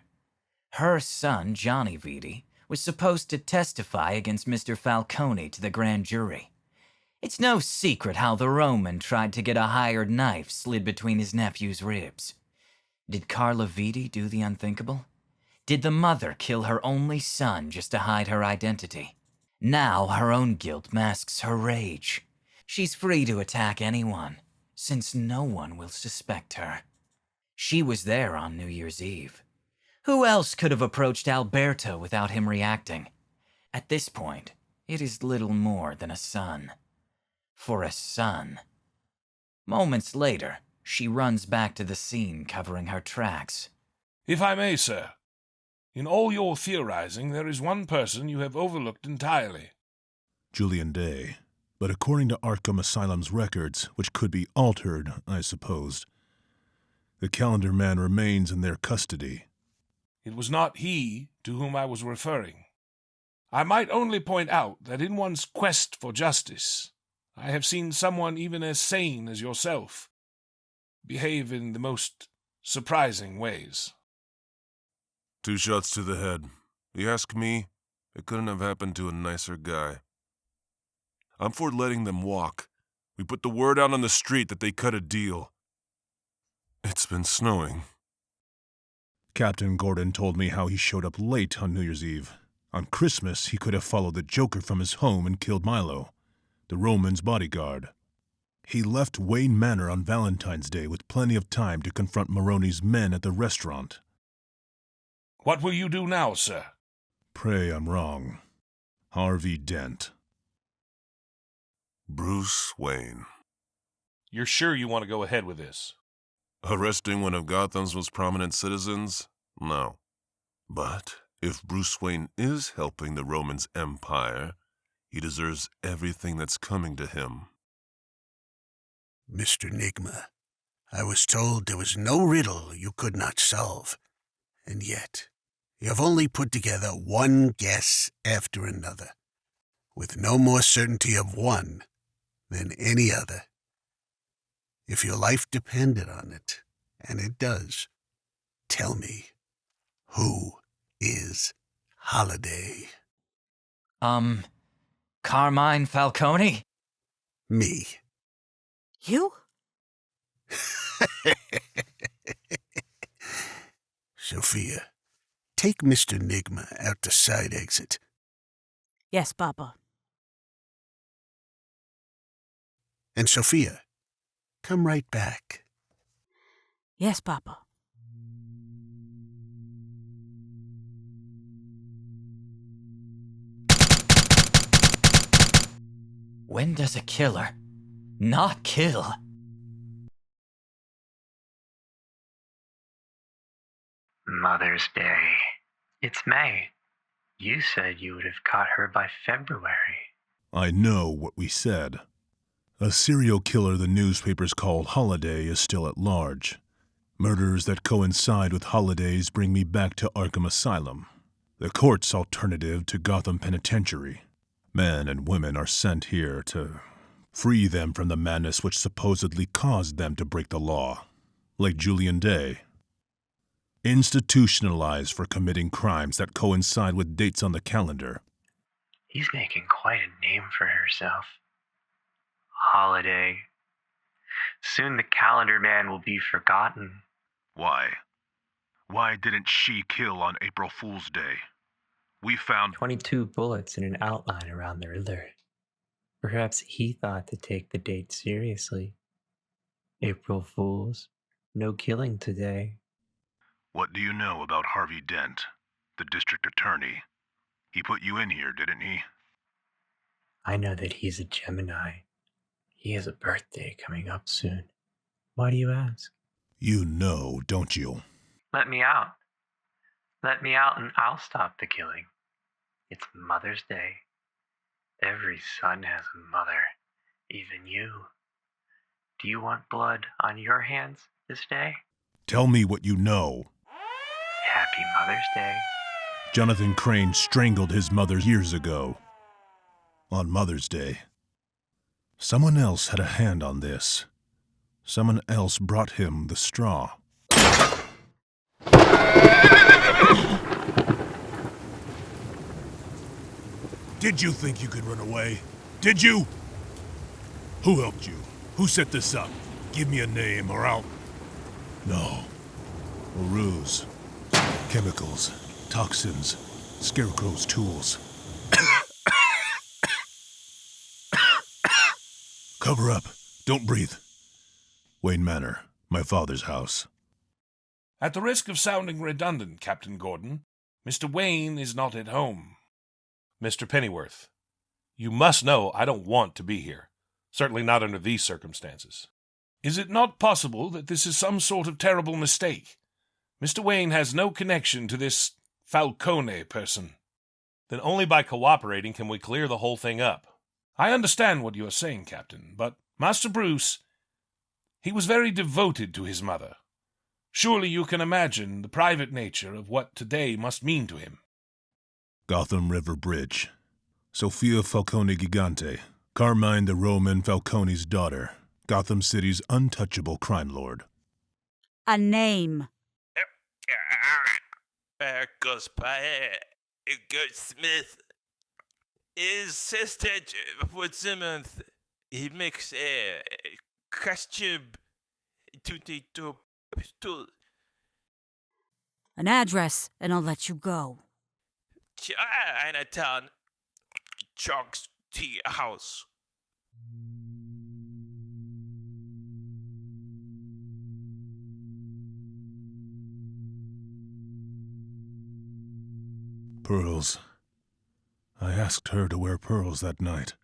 Her son, Johnny Vitti, was supposed to testify against Mr. Falcone to the grand jury. It's no secret how the Roman tried to get a hired knife slid between his nephew's ribs. Did Carla Vitti do the unthinkable? Did the mother kill her only son just to hide her identity? Now her own guilt masks her rage. She's free to attack anyone, since no one will suspect her. She was there on New Year's Eve. Who else could have approached Alberto without him reacting? At this point, it is little more than a son. For a son. Moments later, she runs back to the scene covering her tracks. If I may, sir, in all your theorizing, there is one person you have overlooked entirely. Julian Day. But according to Arkham Asylum's records, which could be altered, I suppose, the Calendar Man remains in their custody. It was not he to whom I was referring. I might only point out that in one's quest for justice, I have seen someone even as sane as yourself behave in the most surprising ways. 2 shots to the head. You ask me, it couldn't have happened to a nicer guy. I'm for letting them walk. We put the word out on the street that they cut a deal. It's been snowing. Captain Gordon told me how he showed up late on New Year's Eve. On Christmas, he could have followed the Joker from his home and killed Milo, the Roman's bodyguard. He left Wayne Manor on Valentine's Day with plenty of time to confront Maroney's men at the restaurant. What will you do now, sir? Pray I'm wrong. Harvey Dent. Bruce Wayne. You're sure you want to go ahead with this? Arresting one of Gotham's most prominent citizens? No. But if Bruce Wayne is helping the Romans' empire, he deserves everything that's coming to him. Mr. Nigma, I was told there was no riddle you could not solve, and yet you have only put together one guess after another, with no more certainty of one than any other. If your life depended on it, and it does, tell me, who is Holiday? Carmine Falcone? Me. You? Sophia, take Mr. Nigma out the side exit. Yes, Papa. And Sophia, come right back. Yes, Papa. When does a killer not kill? Mother's Day. It's May. You said you would have caught her by February. I know what we said. A serial killer the newspapers call Holiday is still at large. Murders that coincide with holidays bring me back to Arkham Asylum, the court's alternative to Gotham Penitentiary. Men and women are sent here to free them from the madness which supposedly caused them to break the law, like Julian Day. Institutionalized for committing crimes that coincide with dates on the calendar. He's making quite a name for herself. Holiday. Soon the calendar man will be forgotten. Why? Why didn't she kill on April Fool's Day? We found 22 bullets and an outline around the Riddler. Perhaps he thought to take the date seriously. April Fools, no killing today. What do you know about Harvey Dent, the district attorney? He put you in here, didn't he? I know that he's a Gemini. He has a birthday coming up soon. Why do you ask? You know, don't you? Let me out. Let me out and I'll stop the killing. It's Mother's Day. Every son has a mother, even you. Do you want blood on your hands this day? Tell me what you know. Happy Mother's Day. Jonathan Crane strangled his mother years ago. On Mother's Day. Someone else had a hand on this. Someone else brought him the straw. Did you think you could run away? Did you? Who helped you? Who set this up? Give me a name or I'll... No. A ruse. Chemicals. Toxins. Scarecrow's tools. Cover up. Don't breathe. Wayne Manor, my father's house. At the risk of sounding redundant, Captain Gordon, Mr. Wayne is not at home. Mr. Pennyworth, you must know I don't want to be here. Certainly not under these circumstances. Is it not possible that this is some sort of terrible mistake? Mr. Wayne has no connection to this Falcone person. Then only by cooperating can we clear the whole thing up. I understand what you are saying, Captain, but Master Bruce, he was very devoted to his mother. Surely you can imagine the private nature of what today must mean to him. Gotham River Bridge. Sophia Falcone Gigante, Carmine the Roman Falcone's daughter, Gotham City's untouchable crime lord. A name. Goldsmith. His sister Woodsimonth. He makes a costume to the pistol. An address, and I'll let you go. Chinatown. Chuck's Tea House. Pearls. I asked her to wear pearls that night.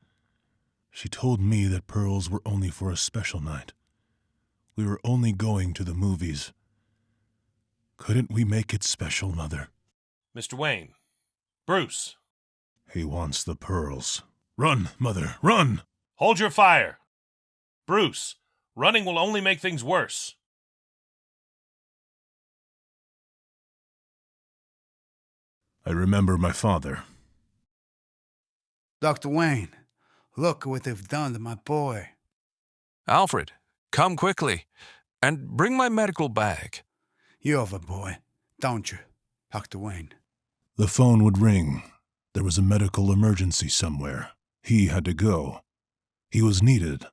She told me that pearls were only for a special night. We were only going to the movies. Couldn't we make it special, Mother? Mr. Wayne. Bruce. He wants the pearls. Run, Mother, run! Hold your fire. Bruce, running will only make things worse. I remember my father. Dr. Wayne, look what they've done to my boy. Alfred, come quickly, and bring my medical bag. You have a boy, don't you, Dr. Wayne? The phone would ring. There was a medical emergency somewhere. He had to go. He was needed.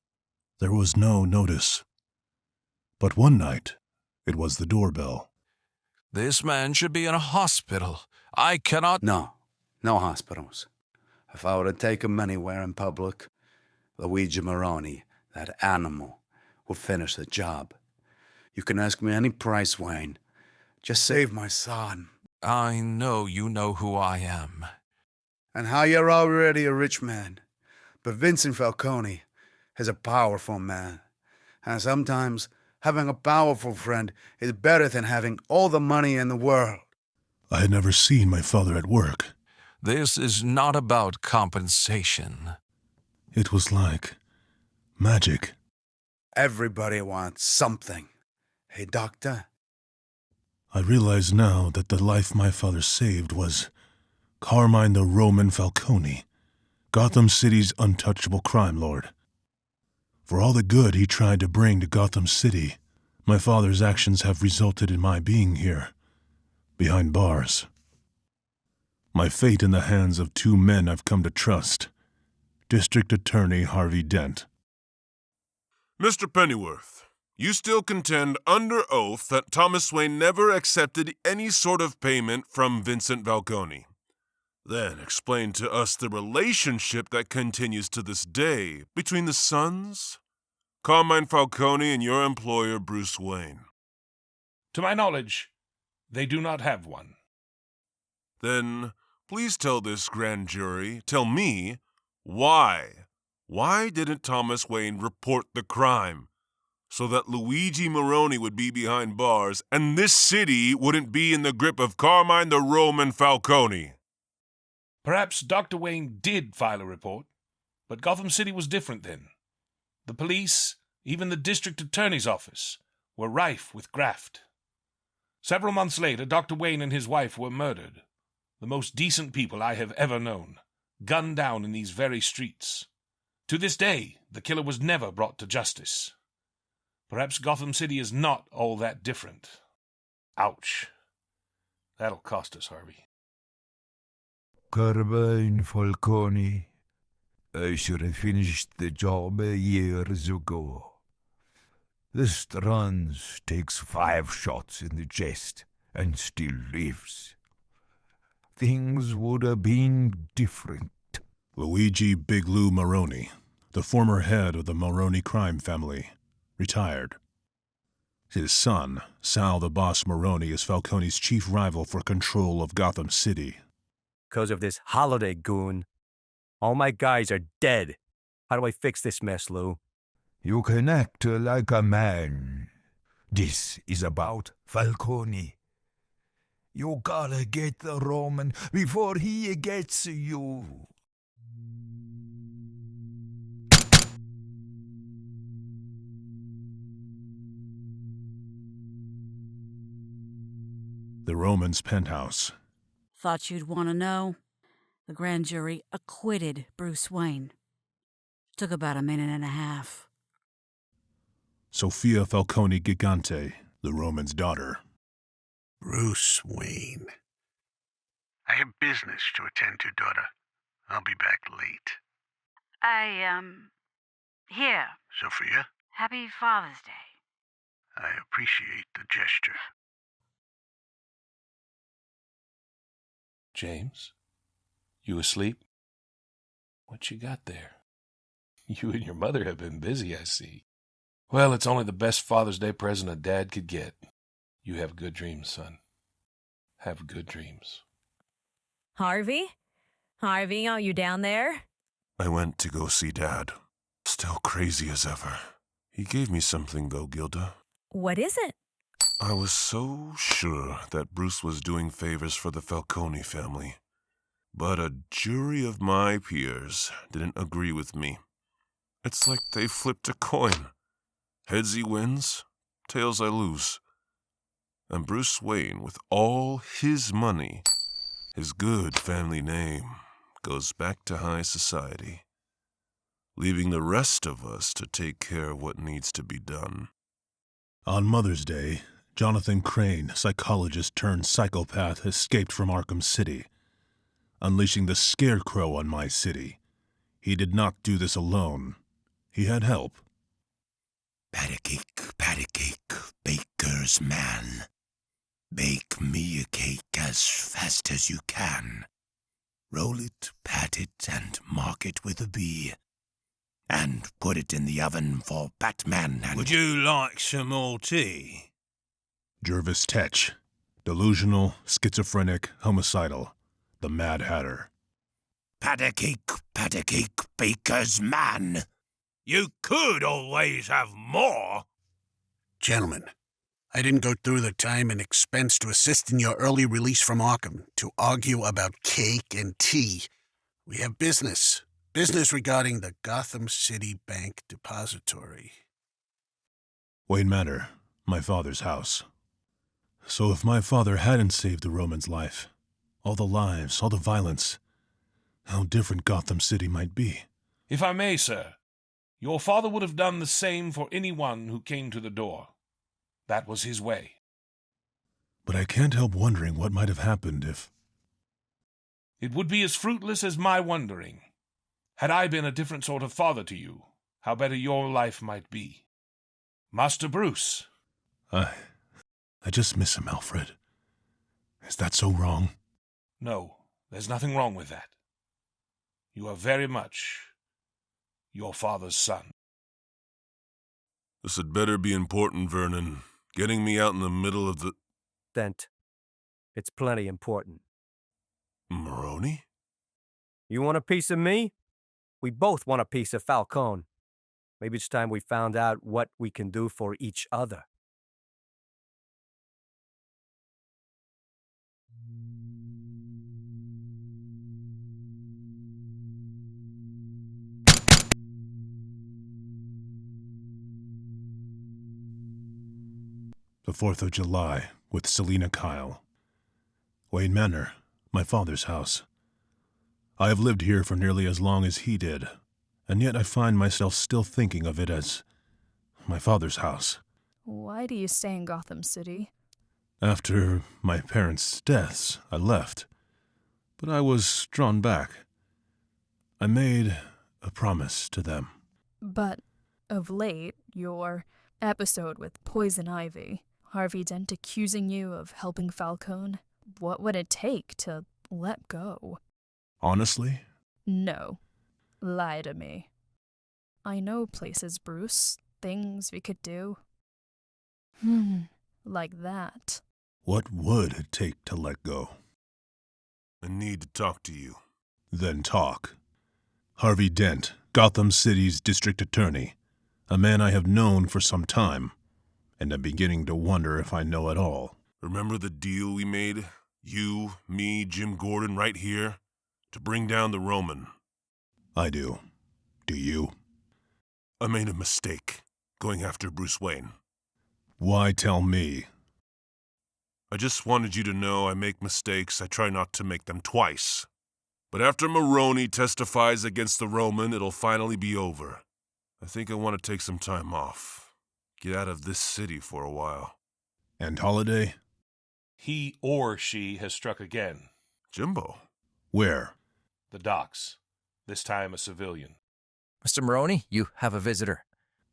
There was no notice. But one night, it was the doorbell. This man should be in a hospital. I cannot... No hospitals. If I were to take him anywhere in public, Luigi Moroni, that animal, would finish the job. You can ask me any price, Wayne. Just save my son. I know you know who I am. And how you're already a rich man. But Vincent Falcone is a powerful man. And sometimes having a powerful friend is better than having all the money in the world. I had never seen my father at work. This is not about compensation. It was like magic. Everybody wants something. Hey, Doctor? I realize now that the life my father saved was Carmine the Roman Falcone, Gotham City's untouchable crime lord. For all the good he tried to bring to Gotham City, my father's actions have resulted in my being here, behind bars. My fate in the hands of two men I've come to trust, District Attorney Harvey Dent. Mr. Pennyworth, you still contend under oath that Thomas Wayne never accepted any sort of payment from Vincent Falcone. Then explain to us the relationship that continues to this day between the sons, Carmine Falcone, and your employer, Bruce Wayne. To my knowledge, they do not have one. Then please tell this grand jury, tell me, why? Why didn't Thomas Wayne report the crime? So that Luigi Moroni would be behind bars and this city wouldn't be in the grip of Carmine the Roman Falcone. Perhaps Dr. Wayne did file a report, but Gotham City was different then. The police, even the district attorney's office, were rife with graft. Several months later, Dr. Wayne and his wife were murdered. The most decent people I have ever known, gunned down in these very streets. To this day, the killer was never brought to justice. Perhaps Gotham City is not all that different. Ouch. That'll cost us, Harvey. Carmine Falcone, I should have finished the job years ago. The Strands takes 5 shots in the chest and still lives. Things would have been different. Luigi Big Lou Moroni, the former head of the Moroni crime family, retired. His son, Sal the Boss Moroni, is Falcone's chief rival for control of Gotham City. 'Cause of this holiday goon. All my guys are dead. How do I fix this mess, Lou? You can act like a man. This is about Falcone. You gotta get the Roman before he gets you. The Roman's penthouse. Thought you'd want to know. The grand jury acquitted Bruce Wayne. Took about a minute and a half. Sophia Falcone Gigante, the Roman's daughter. Bruce Wayne. I have business to attend to, daughter. I'll be back late. Here. Sophia, Happy Father's Day. I appreciate the gesture. James, you asleep? What you got there? You and your mother have been busy, I see. Well, it's only the best Father's Day present a dad could get. You have good dreams, son. Have good dreams. Harvey? Harvey, are you down there? I went to go see Dad. Still crazy as ever. He gave me something, though, Gilda. What is it? I was so sure that Bruce was doing favors for the Falcone family. But a jury of my peers didn't agree with me. It's like they flipped a coin. Heads he wins, tails I lose. And Bruce Wayne, with all his money, his good family name, goes back to high society, leaving the rest of us to take care of what needs to be done. On Mother's Day, Jonathan Crane, psychologist turned psychopath, escaped from Arkham City, unleashing the Scarecrow on my city. He did not do this alone. He had help. Pat a cake, baker's man. Bake me a cake as fast as you can. Roll it, pat it, and mark it with a B. And put it in the oven for Batman and... Would you like some more tea? Jervis Tetch, delusional, schizophrenic, homicidal, the Mad Hatter. Pat a cake, baker's man. You could always have more. Gentlemen, I didn't go through the time and expense to assist in your early release from Arkham to argue about cake and tea. We have business. Business regarding the Gotham City Bank Depository. Wayne Manor, my father's house. So if my father hadn't saved the Roman's life, all the lives, all the violence, how different Gotham City might be. If I may, sir, your father would have done the same for anyone who came to the door. That was his way. But I can't help wondering what might have happened if... It would be as fruitless as my wondering. Had I been a different sort of father to you, how better your life might be. Master Bruce. I just miss him, Alfred. Is that so wrong? No, there's nothing wrong with that. You are very much your father's son. This had better be important, Vernon. Getting me out in the middle of the... Dent. It's plenty important. Maroney? You want a piece of me? We both want a piece of Falcone. Maybe it's time we found out what we can do for each other. The 4th of July, with Selina Kyle. Wayne Manor, my father's house. I have lived here for nearly as long as he did, and yet I find myself still thinking of it as my father's house. Why do you stay in Gotham City? After my parents' deaths, I left, but I was drawn back. I made a promise to them. But of late, your episode with Poison Ivy, Harvey Dent accusing you of helping Falcone, what would it take to let go? Honestly? No. Lie to me. I know places, Bruce. Things we could do. Like that. What would it take to let go? I need to talk to you. Then talk. Harvey Dent, Gotham City's district attorney. A man I have known for some time, and I'm beginning to wonder if I know it all. Remember the deal we made? You, me, Jim Gordon, right here? To bring down the Roman. I do. Do you? I made a mistake, going after Bruce Wayne. Why tell me? I just wanted you to know I make mistakes. I try not to make them twice. But after Maroney testifies against the Roman, it'll finally be over. I think I want to take some time off. Get out of this city for a while. And Holiday? He or she has struck again. Jimbo? Where? The docks. This time a civilian. Mr. Maroney, you have a visitor.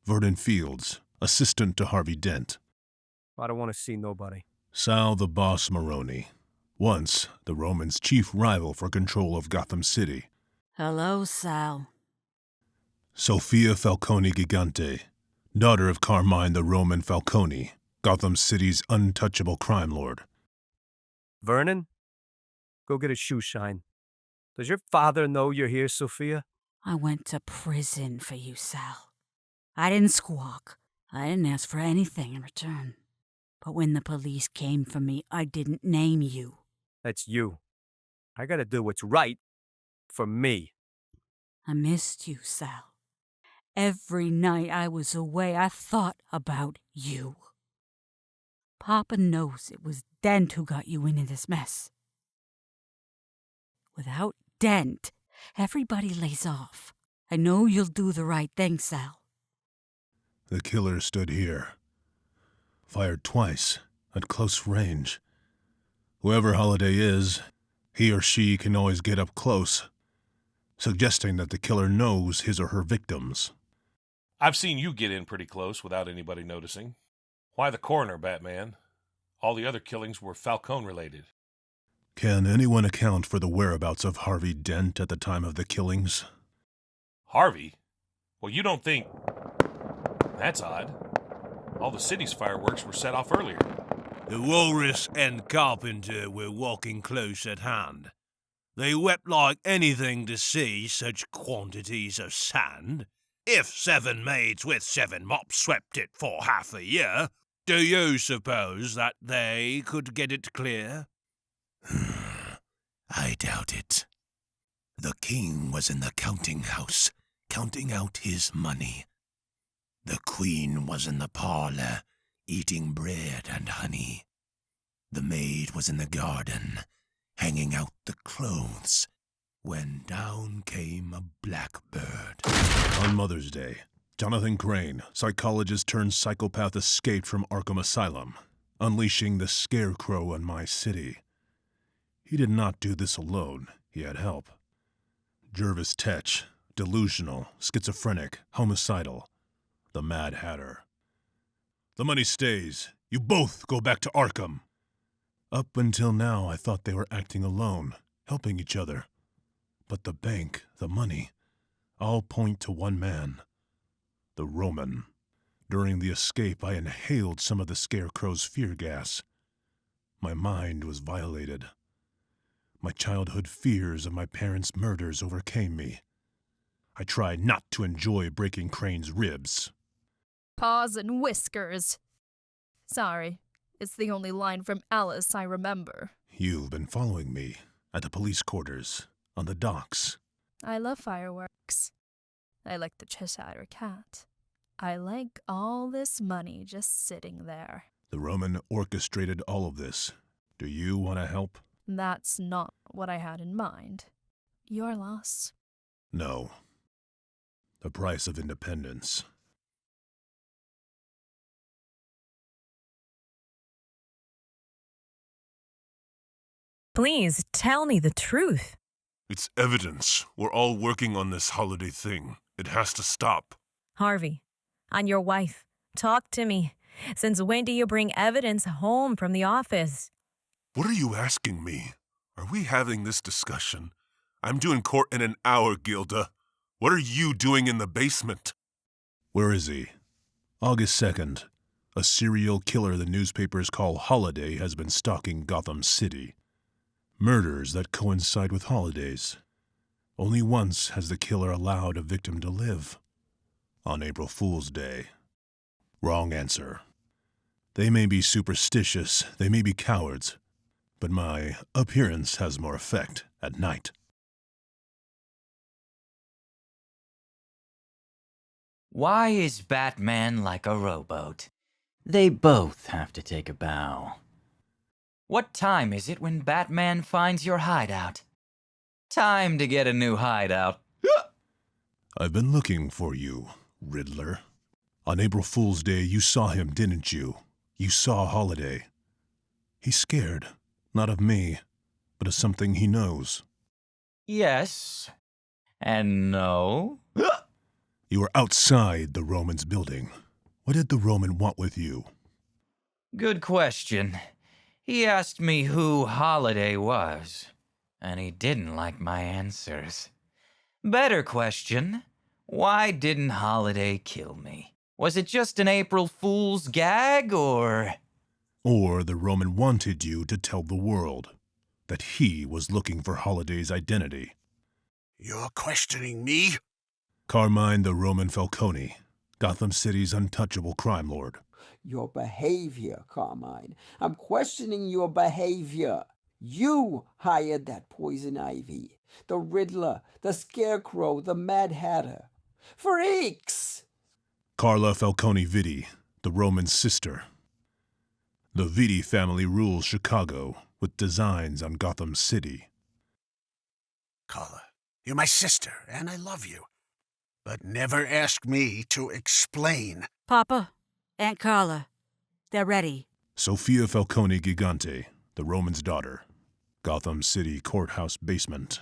Vernon Fields, assistant to Harvey Dent. I don't want to see nobody. Sal the Boss Maroney. Once the Romans' chief rival for control of Gotham City. Hello, Sal. Sophia Falcone Gigante, daughter of Carmine the Roman Falcone, Gotham City's untouchable crime lord. Vernon? Go get a shoe shine. Does your father know you're here, Sophia? I went to prison for you, Sal. I didn't squawk. I didn't ask for anything in return. But when the police came for me, I didn't name you. That's you. I gotta do what's right for me. I missed you, Sal. Every night I was away, I thought about you. Papa knows it was Dent who got you into this mess. Without Dent, everybody lays off. I know you'll do the right thing, Sal. The killer stood here. Fired twice, at close range. Whoever Holiday is, he or she can always get up close, suggesting that the killer knows his or her victims. I've seen you get in pretty close without anybody noticing. Why the coroner, Batman? All the other killings were Falcone-related. Can anyone account for the whereabouts of Harvey Dent at the time of the killings? Harvey? Well, you don't think... That's odd. All the city's fireworks were set off earlier. The walrus and carpenter were walking close at hand. They wept like anything to see such quantities of sand. If 7 maids with 7 mops swept it for half a year, do you suppose that they could get it clear? I doubt it. The king was in the counting house, counting out his money. The queen was in the parlor, eating bread and honey. The maid was in the garden, hanging out the clothes, when down came a blackbird. On Mother's Day, Jonathan Crane, psychologist turned psychopath, escaped from Arkham Asylum, unleashing the scarecrow on my city. He did not do this alone. He had help. Jervis Tetch, delusional, schizophrenic, homicidal, the Mad Hatter. The money stays. You both go back to Arkham. Up until now, I thought they were acting alone, helping each other. But the bank, the money, all point to one man, the Roman. During the escape, I inhaled some of the Scarecrow's fear gas. My mind was violated. My childhood fears of my parents' murders overcame me. I tried not to enjoy breaking Crane's ribs. Paws and whiskers. Sorry, it's the only line from Alice I remember. You've been following me at the police quarters, on the docks. I love fireworks. I like the Cheshire Cat. I like all this money just sitting there. The Roman orchestrated all of this. Do you want to help? That's not what I had in mind. Your loss. No. The price of independence. Please tell me the truth. It's evidence. We're all working on this holiday thing. It has to stop. Harvey, on your wife. Talk to me. Since when do you bring evidence home from the office? What are you asking me? Are we having this discussion? I'm doing court in an hour, Gilda. What are you doing in the basement? Where is he? August 2nd. A serial killer the newspapers call Holiday has been stalking Gotham City. Murders that coincide with holidays. Only once has the killer allowed a victim to live. On April Fool's Day. Wrong answer. They may be superstitious, they may be cowards, but my appearance has more effect at night. Why is Batman like a rowboat? They both have to take a bow. What time is it when Batman finds your hideout? Time to get a new hideout. I've been looking for you, Riddler. On April Fool's Day, you saw him, didn't you? You saw Holiday. He's scared, not of me, but of something he knows. Yes. And no. You were outside the Roman's building. What did the Roman want with you? Good question. He asked me who Holiday was, and he didn't like my answers. Better question. Why didn't Holiday kill me? Was it just an April Fool's gag, or... Or the Roman wanted you to tell the world that he was looking for Holiday's identity. You're questioning me? Carmine the Roman Falcone, Gotham City's untouchable crime lord. Your behavior, Carmine. I'm questioning your behavior. You hired that Poison Ivy, the Riddler, the Scarecrow, the Mad Hatter. Freaks! Carla Falcone Vitti, the Roman's sister. The Vitti family rules Chicago with designs on Gotham City. Carla, you're my sister, and I love you. But never ask me to explain. Papa, Aunt Carla, they're ready. Sophia Falcone Gigante, the Roman's daughter. Gotham City courthouse basement.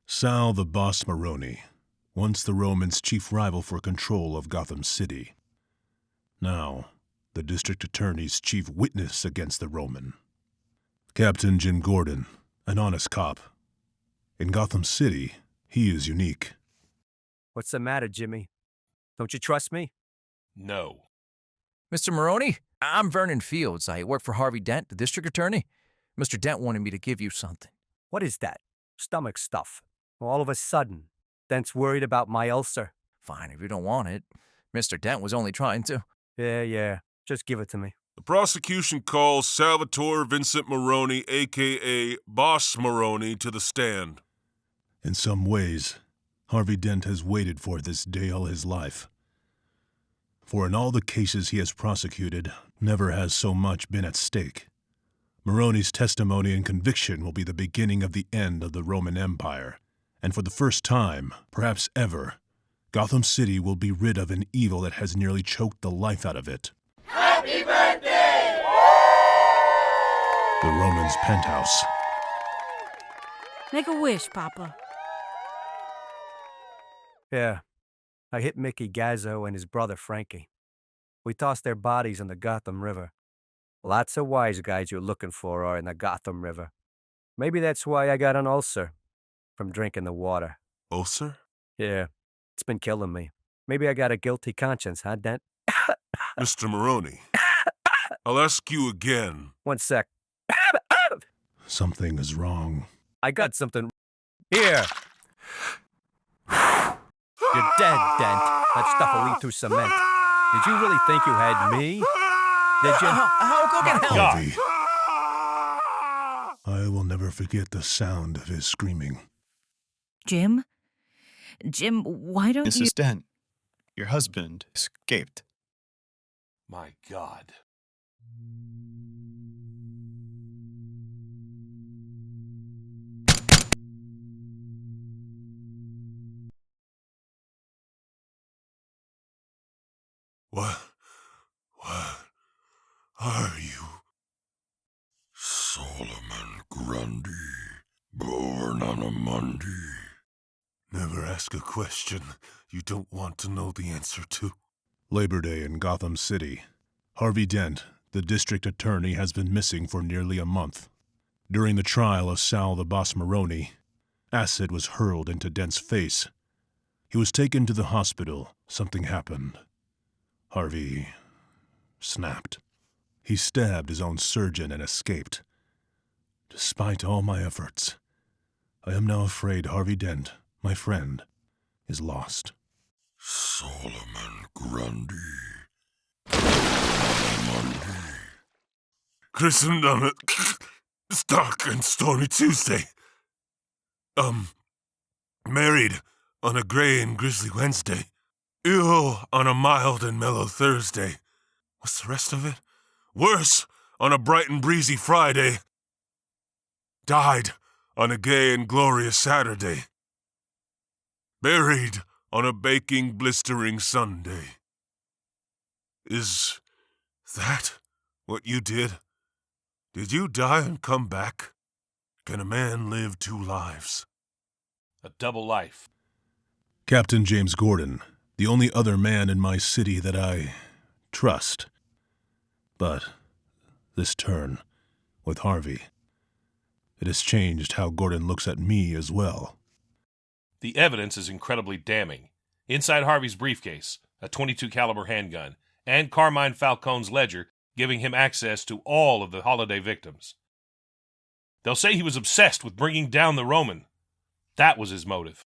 Sal the Boss Maroni, once the Roman's chief rival for control of Gotham City. Now, the district attorney's chief witness against the Roman. Captain Jim Gordon, an honest cop. In Gotham City, he is unique. What's the matter, Jimmy? Don't you trust me? No. Mr. Maroney, I'm Vernon Fields. I work for Harvey Dent, the district attorney. Mr. Dent wanted me to give you something. What is that? Stomach stuff. All of a sudden, Dent's worried about my ulcer. Fine, if you don't want it. Mr. Dent was only trying to. Yeah. Just give it to me. The prosecution calls Salvatore Vincent Maroni, a.k.a. Boss Maroni, to the stand. In some ways, Harvey Dent has waited for this day all his life. For in all the cases he has prosecuted, never has so much been at stake. Maroni's testimony and conviction will be the beginning of the end of the Roman Empire, and for the first time, perhaps ever, Gotham City will be rid of an evil that has nearly choked the life out of it. Happy birthday! The Roman's penthouse. Make a wish, Papa. Yeah. I hit Mickey Gazzo and his brother Frankie. We tossed their bodies in the Gotham River. Lots of wise guys you're looking for are in the Gotham River. Maybe that's why I got an ulcer from drinking the water. Ulcer? Yeah, it's been killing me. Maybe I got a guilty conscience, huh, Dent? Mr. Maroni, I'll ask you again. One sec. Something is wrong. I got something. Here. You're dead, Dent. That stuff will lead to cement. Did you really think you had me? Did you? Go get help. Harvey. I will never forget the sound of his screaming. Jim? Jim, why don't you... Mrs. Dent, your husband escaped. My God. What are you? Solomon Grundy, born on a Monday. Never ask a question you don't want to know the answer to. Labor Day in Gotham City. Harvey Dent, the district attorney, has been missing for nearly a month. During the trial of Sal the Boss Maroni, acid was hurled into Dent's face. He was taken to the hospital. Something happened. Harvey snapped. He stabbed his own surgeon and escaped. Despite all my efforts, I am now afraid Harvey Dent, my friend, is lost. Solomon Grundy. Monday. Christened on a dark and stormy Tuesday. Married on a gray and grisly Wednesday. Ill on a mild and mellow Thursday. What's the rest of it? Worse, on a bright and breezy Friday. Died on a gay and glorious Saturday. Buried on a baking, blistering Sunday. Is that what you did? Did you die and come back? Can a man live 2 lives? A double life. Captain James Gordon, the only other man in my city that I trust. But this turn, with Harvey, it has changed how Gordon looks at me as well. The evidence is incredibly damning. Inside Harvey's briefcase, a .22 caliber handgun, and Carmine Falcone's ledger giving him access to all of the Holiday victims. They'll say he was obsessed with bringing down the Roman. That was his motive.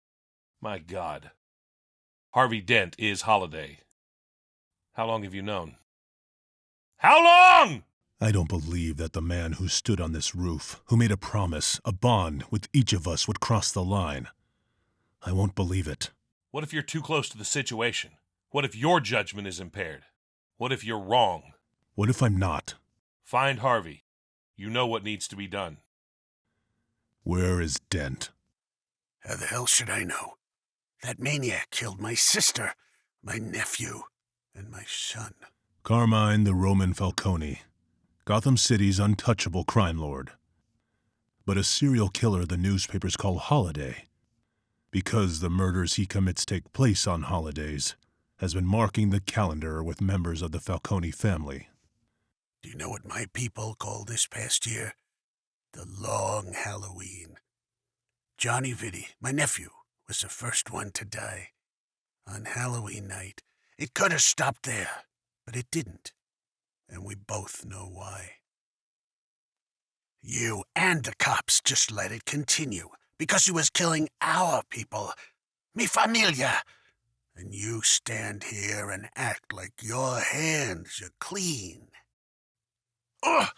My God. Harvey Dent is Holiday. How long have you known? How long?! I don't believe that the man who stood on this roof, who made a promise, a bond with each of us would cross the line. I won't believe it. What if you're too close to the situation? What if your judgment is impaired? What if you're wrong? What if I'm not? Find Harvey. You know what needs to be done. Where is Dent? How the hell should I know? That maniac killed my sister, my nephew, and my son. Carmine the Roman Falcone, Gotham City's untouchable crime lord. But a serial killer the newspapers call Holiday, because the murders he commits take place on holidays, has been marking the calendar with members of the Falcone family. Do you know what my people call this past year? The Long Halloween. Johnny Vitti, my nephew, was the first one to die. On Halloween night, it could have stopped there, but it didn't. And we both know why. You and the cops just let it continue, because he was killing our people, mi familia. And you stand here and act like your hands are clean. Ugh!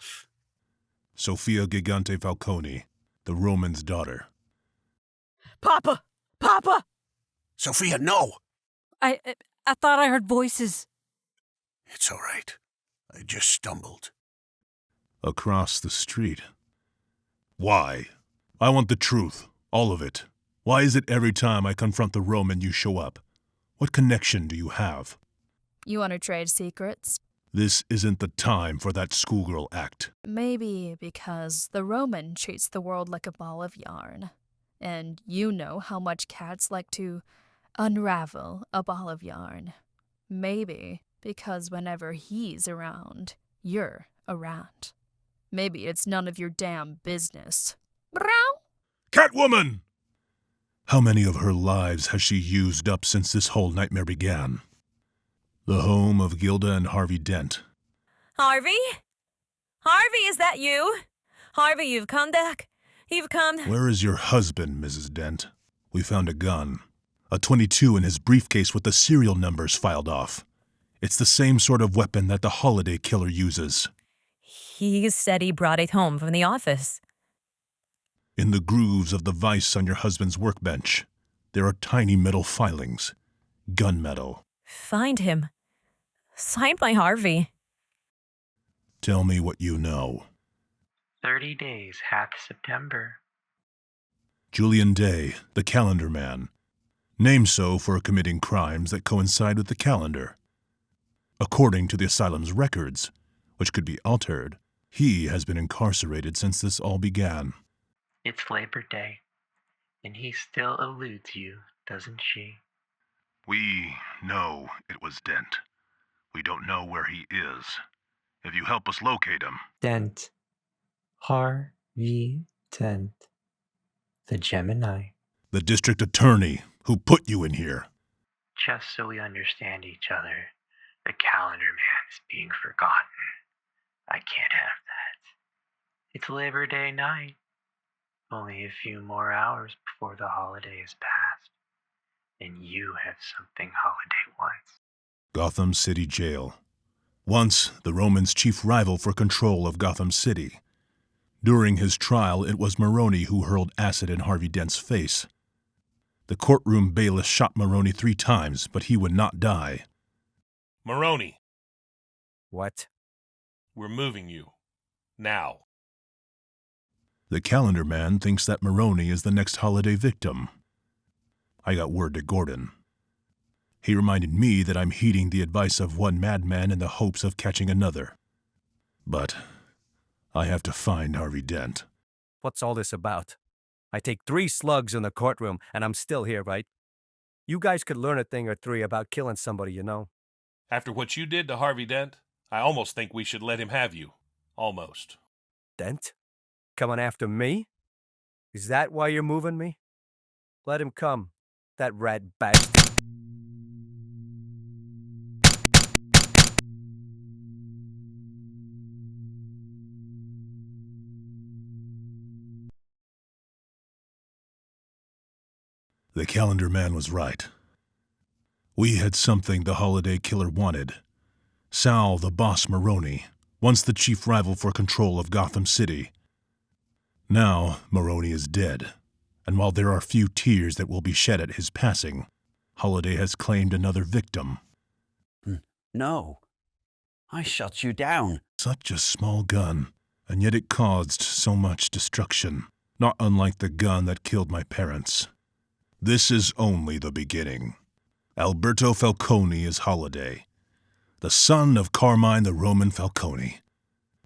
Sophia Gigante Falcone, the Roman's daughter. Papa! Papa! Sophia, no! I thought I heard voices. It's all right. I just stumbled. Across the street. Why? I want the truth. All of it. Why is it every time I confront the Roman you show up? What connection do you have? You want to trade secrets? This isn't the time for that schoolgirl act. Maybe because the Roman treats the world like a ball of yarn. And you know how much cats like to unravel a ball of yarn. Maybe because whenever he's around, you're around. Maybe it's none of your damn business. Catwoman! How many of her lives has she used up since this whole nightmare began? The home of Gilda and Harvey Dent. Harvey? Harvey, is that you? Harvey, you've come back. You've come. Where is your husband, Mrs. Dent? We found a gun. A .22 in his briefcase with the serial numbers filed off. It's the same sort of weapon that the Holiday killer uses. He said he brought it home from the office. In the grooves of the vise on your husband's workbench, there are tiny metal filings. Gunmetal. Find him. Signed by Harvey. Tell me what you know. 30 days hath September. Julian Day, the calendar man. Named so for committing crimes that coincide with the calendar. According to the asylum's records, which could be altered, he has been incarcerated since this all began. It's Labor Day, and he still eludes you, doesn't she? We know it was Dent. We don't know where he is. If you help us locate him... Dent. Harvey Dent. The Gemini. The district attorney who put you in here. Just so we understand each other, the calendar man is being forgotten. I can't have that. It's Labor Day night. Only a few more hours before the holiday is past. And you have something Holiday wants. Gotham City Jail. Once the Roman's chief rival for control of Gotham City. During his trial, it was Maroney who hurled acid in Harvey Dent's face. The courtroom bailiff shot Maroney 3 times, but he would not die. Maroney. What? We're moving you. Now. The calendar man thinks that Maroney is the next holiday victim. I got word to Gordon. He reminded me that I'm heeding the advice of one madman in the hopes of catching another. But I have to find Harvey Dent. What's all this about? I take 3 slugs in the courtroom, and I'm still here, right? You guys could learn a thing or 3 about killing somebody, you know. After what you did to Harvey Dent, I almost think we should let him have you. Almost. Dent? Coming after me? Is that why you're moving me? Let him come, that rat bastard. The calendar man was right. We had something the holiday killer wanted. Sal the Boss Maroney, once the chief rival for control of Gotham City. Now Maroney is dead, and while there are few tears that will be shed at his passing, Holiday has claimed another victim. No. I shot you down. Such a small gun, and yet it caused so much destruction, not unlike the gun that killed my parents. This is only the beginning. Alberto Falcone is Holiday, the son of Carmine the Roman Falcone,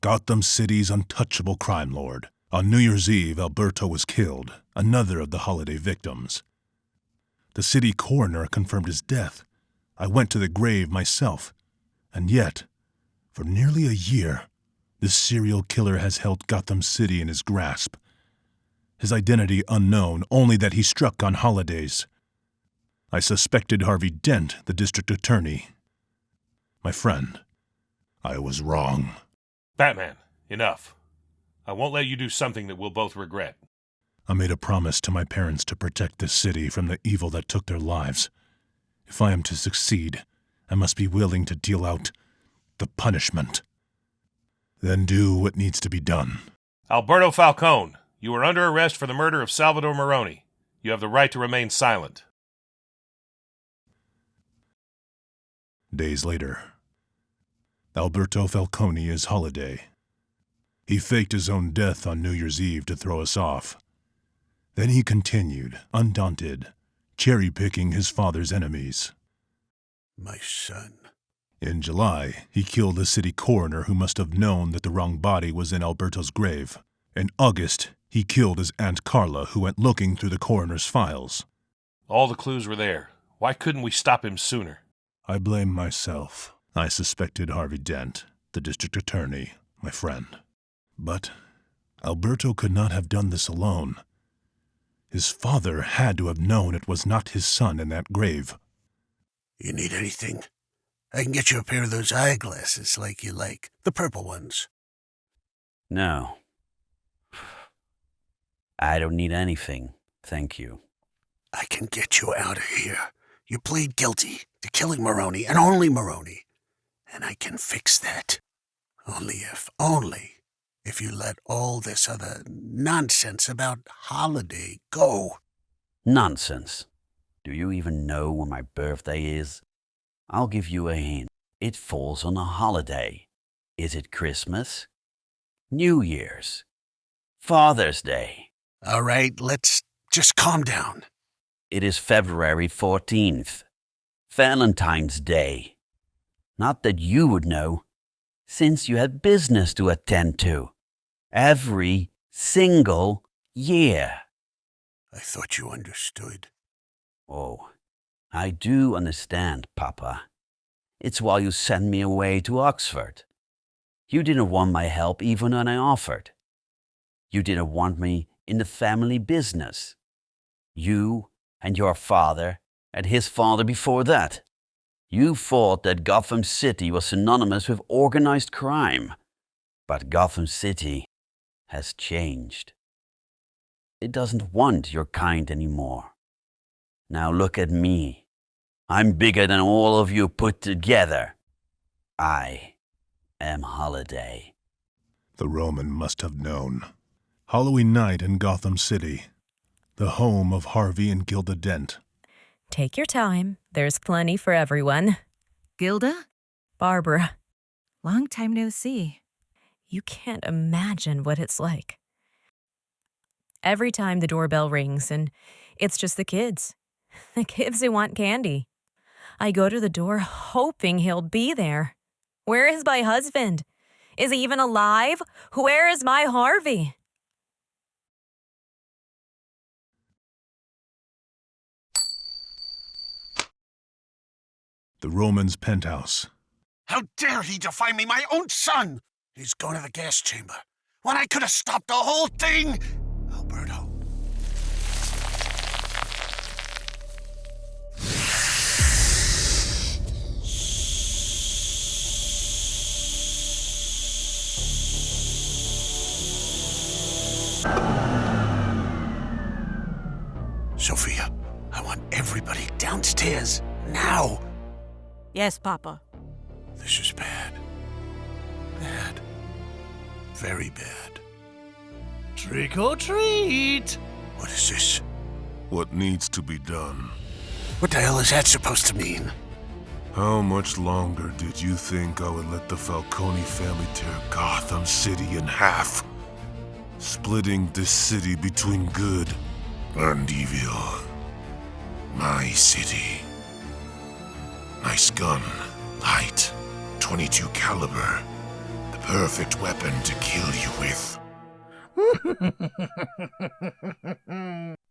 Gotham City's untouchable crime lord. On New Year's Eve, Alberto was killed, another of the Holiday victims. The city coroner confirmed his death. I went to the grave myself, and yet, for nearly a year, this serial killer has held Gotham City in his grasp. His identity unknown, only that he struck on holidays. I suspected Harvey Dent, the district attorney. My friend, I was wrong. Batman, enough. I won't let you do something that we'll both regret. I made a promise to my parents to protect this city from the evil that took their lives. If I am to succeed, I must be willing to deal out the punishment. Then do what needs to be done. Alberto Falcone, you are under arrest for the murder of Salvador Maroney. You have the right to remain silent. Days later, Alberto Falcone is Holiday. He faked his own death on New Year's Eve to throw us off. Then he continued, undaunted, cherry-picking his father's enemies. My son. In July, he killed the city coroner who must have known that the wrong body was in Alberto's grave. In August, he killed his Aunt Carla, who went looking through the coroner's files. All the clues were there. Why couldn't we stop him sooner? I blame myself. I suspected Harvey Dent, the district attorney, my friend. But Alberto could not have done this alone. His father had to have known it was not his son in that grave. You need anything? I can get you a pair of those eyeglasses like you like, the purple ones. No. I don't need anything, thank you. I can get you out of here. You plead guilty to killing Maroney, and only Maroney. And I can fix that. Only if you let all this other nonsense about Holiday go. Nonsense. Do you even know when my birthday is? I'll give you a hint. It falls on a holiday. Is it Christmas? New Year's? Father's Day? All right, let's just calm down. It is February 14th. Valentine's Day. Not that you would know, since you had business to attend to. Every single year. I thought you understood. Oh, I do understand, Papa. It's why you sent me away to Oxford. You didn't want my help even when I offered. You didn't want me in the family business. You and your father and his father before that. You thought that Gotham City was synonymous with organized crime. But Gotham City has changed. It doesn't want your kind anymore. Now look at me. I'm bigger than all of you put together. I am Holiday. The Roman must have known. Halloween night in Gotham City, the home of Harvey and Gilda Dent. Take your time. There's plenty for everyone. Gilda? Barbara. Long time no see. You can't imagine what it's like. every time the doorbell rings and it's just the kids. The kids who want candy. I go to the door hoping he'll be there. Where is my husband? Is he even alive? Where is my Harvey? The Roman's penthouse. How dare he defy me, my own son! He's going to the gas chamber. When I could have stopped the whole thing! Alberto. Sophia, I want everybody downstairs, now! Yes, Papa. This is bad. Bad. Very bad. Trick or treat! What is this? What needs to be done? What the hell is that supposed to mean? How much longer did you think I would let the Falcone family tear Gotham City in half? Splitting this city between good and evil. My city. Nice gun. Light. 22 caliber. The perfect weapon to kill you with.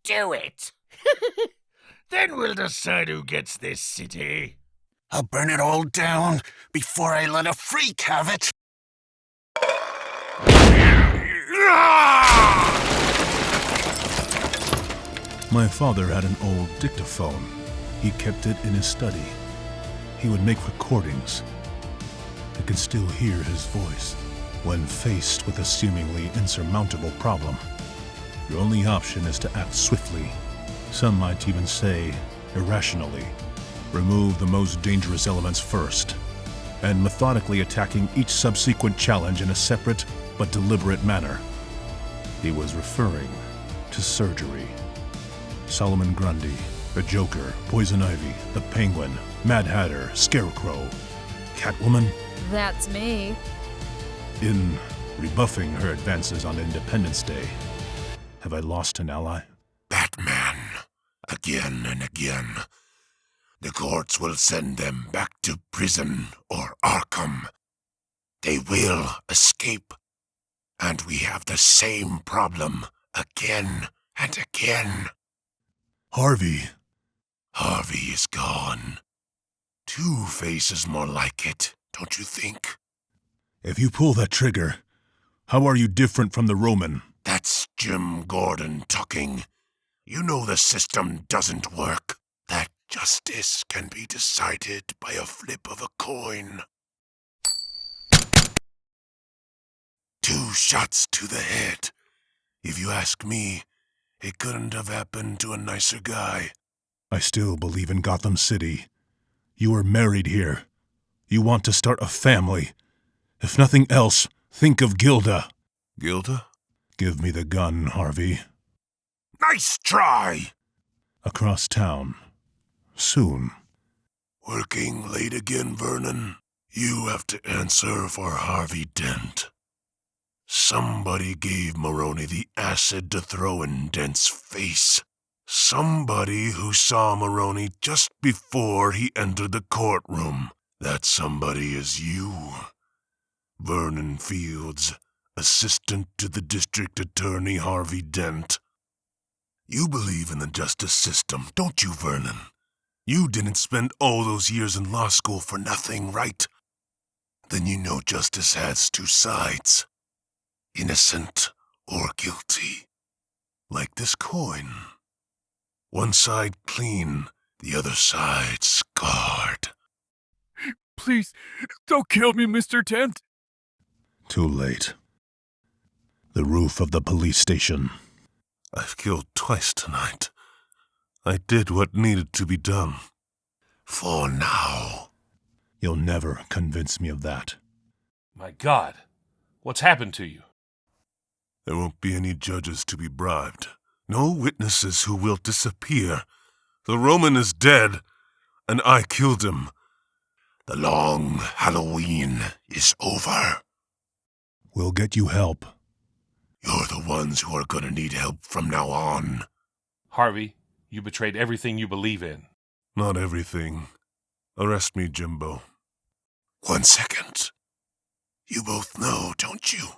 Do it! Then we'll decide who gets this city. I'll burn it all down before I let a freak have it. My father had an old dictaphone. He kept it in his study. He would make recordings. I can still hear his voice when faced with a seemingly insurmountable problem. Your only option is to act swiftly. Some might even say irrationally. Remove the most dangerous elements first, and methodically attacking each subsequent challenge in a separate but deliberate manner. He was referring to surgery. Solomon Grundy, the Joker, Poison Ivy, the Penguin, Mad Hatter, Scarecrow, Catwoman. That's me. In rebuffing her advances on Independence Day, have I lost an ally? Batman. Again and again. The courts will send them back to prison or Arkham. They will escape. And we have the same problem again and again. Harvey. Harvey is gone. Two-Face is more like it, don't you think? If you pull that trigger, how are you different from the Roman? That's Jim Gordon talking. You know the system doesn't work. That justice can be decided by a flip of a coin. 2 shots to the head. If you ask me, it couldn't have happened to a nicer guy. I still believe in Gotham City. You are married here. You want to start a family. If nothing else, think of Gilda. Gilda? Give me the gun, Harvey. Nice try! Across town. Soon. Working late again, Vernon? You have to answer for Harvey Dent. Somebody gave Maroney the acid to throw in Dent's face. Somebody who saw Maroney just before he entered the courtroom. That somebody is you. Vernon Fields, assistant to the district attorney Harvey Dent. You believe in the justice system, don't you, Vernon? You didn't spend all those years in law school for nothing, right? Then you know justice has 2 sides. Innocent or guilty. Like this coin. One side clean, the other side scarred. Please, don't kill me, Mr. Dent. Too late. The roof of the police station. I've killed twice tonight. I did what needed to be done. For now. You'll never convince me of that. My God, what's happened to you? There won't be any judges to be bribed. No witnesses who will disappear. The Roman is dead, and I killed him. The long Halloween is over. We'll get you help. You're the ones who are gonna need help from now on. Harvey, you betrayed everything you believe in. Not everything. Arrest me, Jimbo. 1 second. You both know, don't you?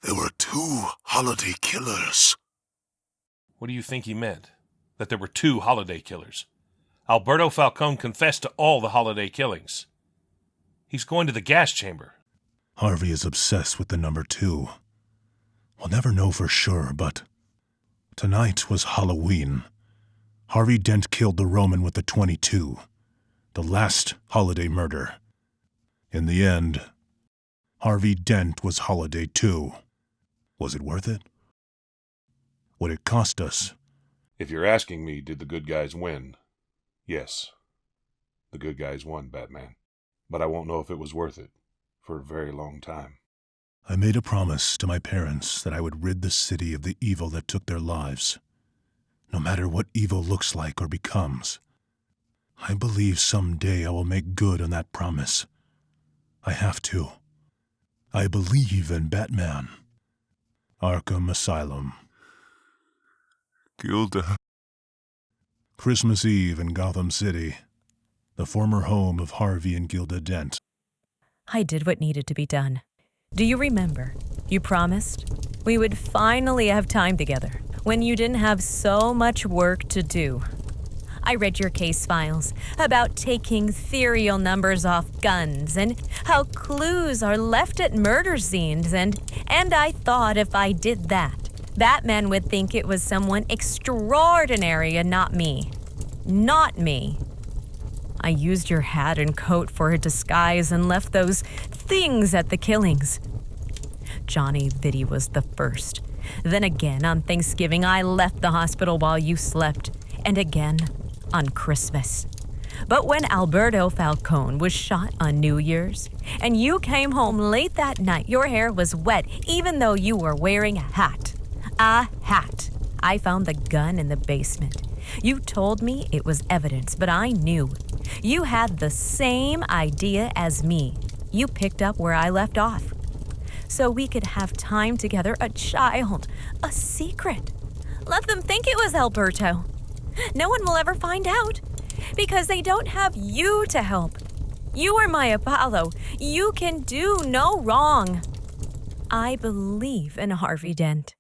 There were 2 holiday killers. What do you think he meant? That there were 2 holiday killers? Alberto Falcone confessed to all the holiday killings. He's going to the gas chamber. Harvey is obsessed with the number 2. We'll never know for sure, but tonight was Halloween. Harvey Dent killed the Roman with the 22, the last holiday murder. In the end, Harvey Dent was holiday 2. Was it worth it? Would it cost us? If you're asking me, did the good guys win? Yes. The good guys won, Batman. But I won't know if it was worth it for a very long time. I made a promise to my parents that I would rid the city of the evil that took their lives, no matter what evil looks like or becomes. I believe someday I will make good on that promise. I have to. I believe in Batman. Arkham Asylum. Gilda. Christmas Eve in Gotham City, the former home of Harvey and Gilda Dent. I did what needed to be done. Do you remember? You promised we would finally have time together when you didn't have so much work to do. I read your case files about taking serial numbers off guns and how clues are left at murder scenes, and I thought if I did that, Batman would think it was someone extraordinary and not me. Not me. I used your hat and coat for a disguise and left those things at the killings. Johnny Vitti was the first. Then again on Thanksgiving, I left the hospital while you slept. And again on Christmas. But when Alberto Falcone was shot on New Year's, and you came home late that night, your hair was wet even though you were wearing a hat. A hat. I found the gun in the basement. You told me it was evidence, but I knew. You had the same idea as me. You picked up where I left off. So we could have time together, a child, a secret. Let them think it was Alberto. No one will ever find out because they don't have you to help. You are my Apollo. You can do no wrong. I believe in Harvey Dent.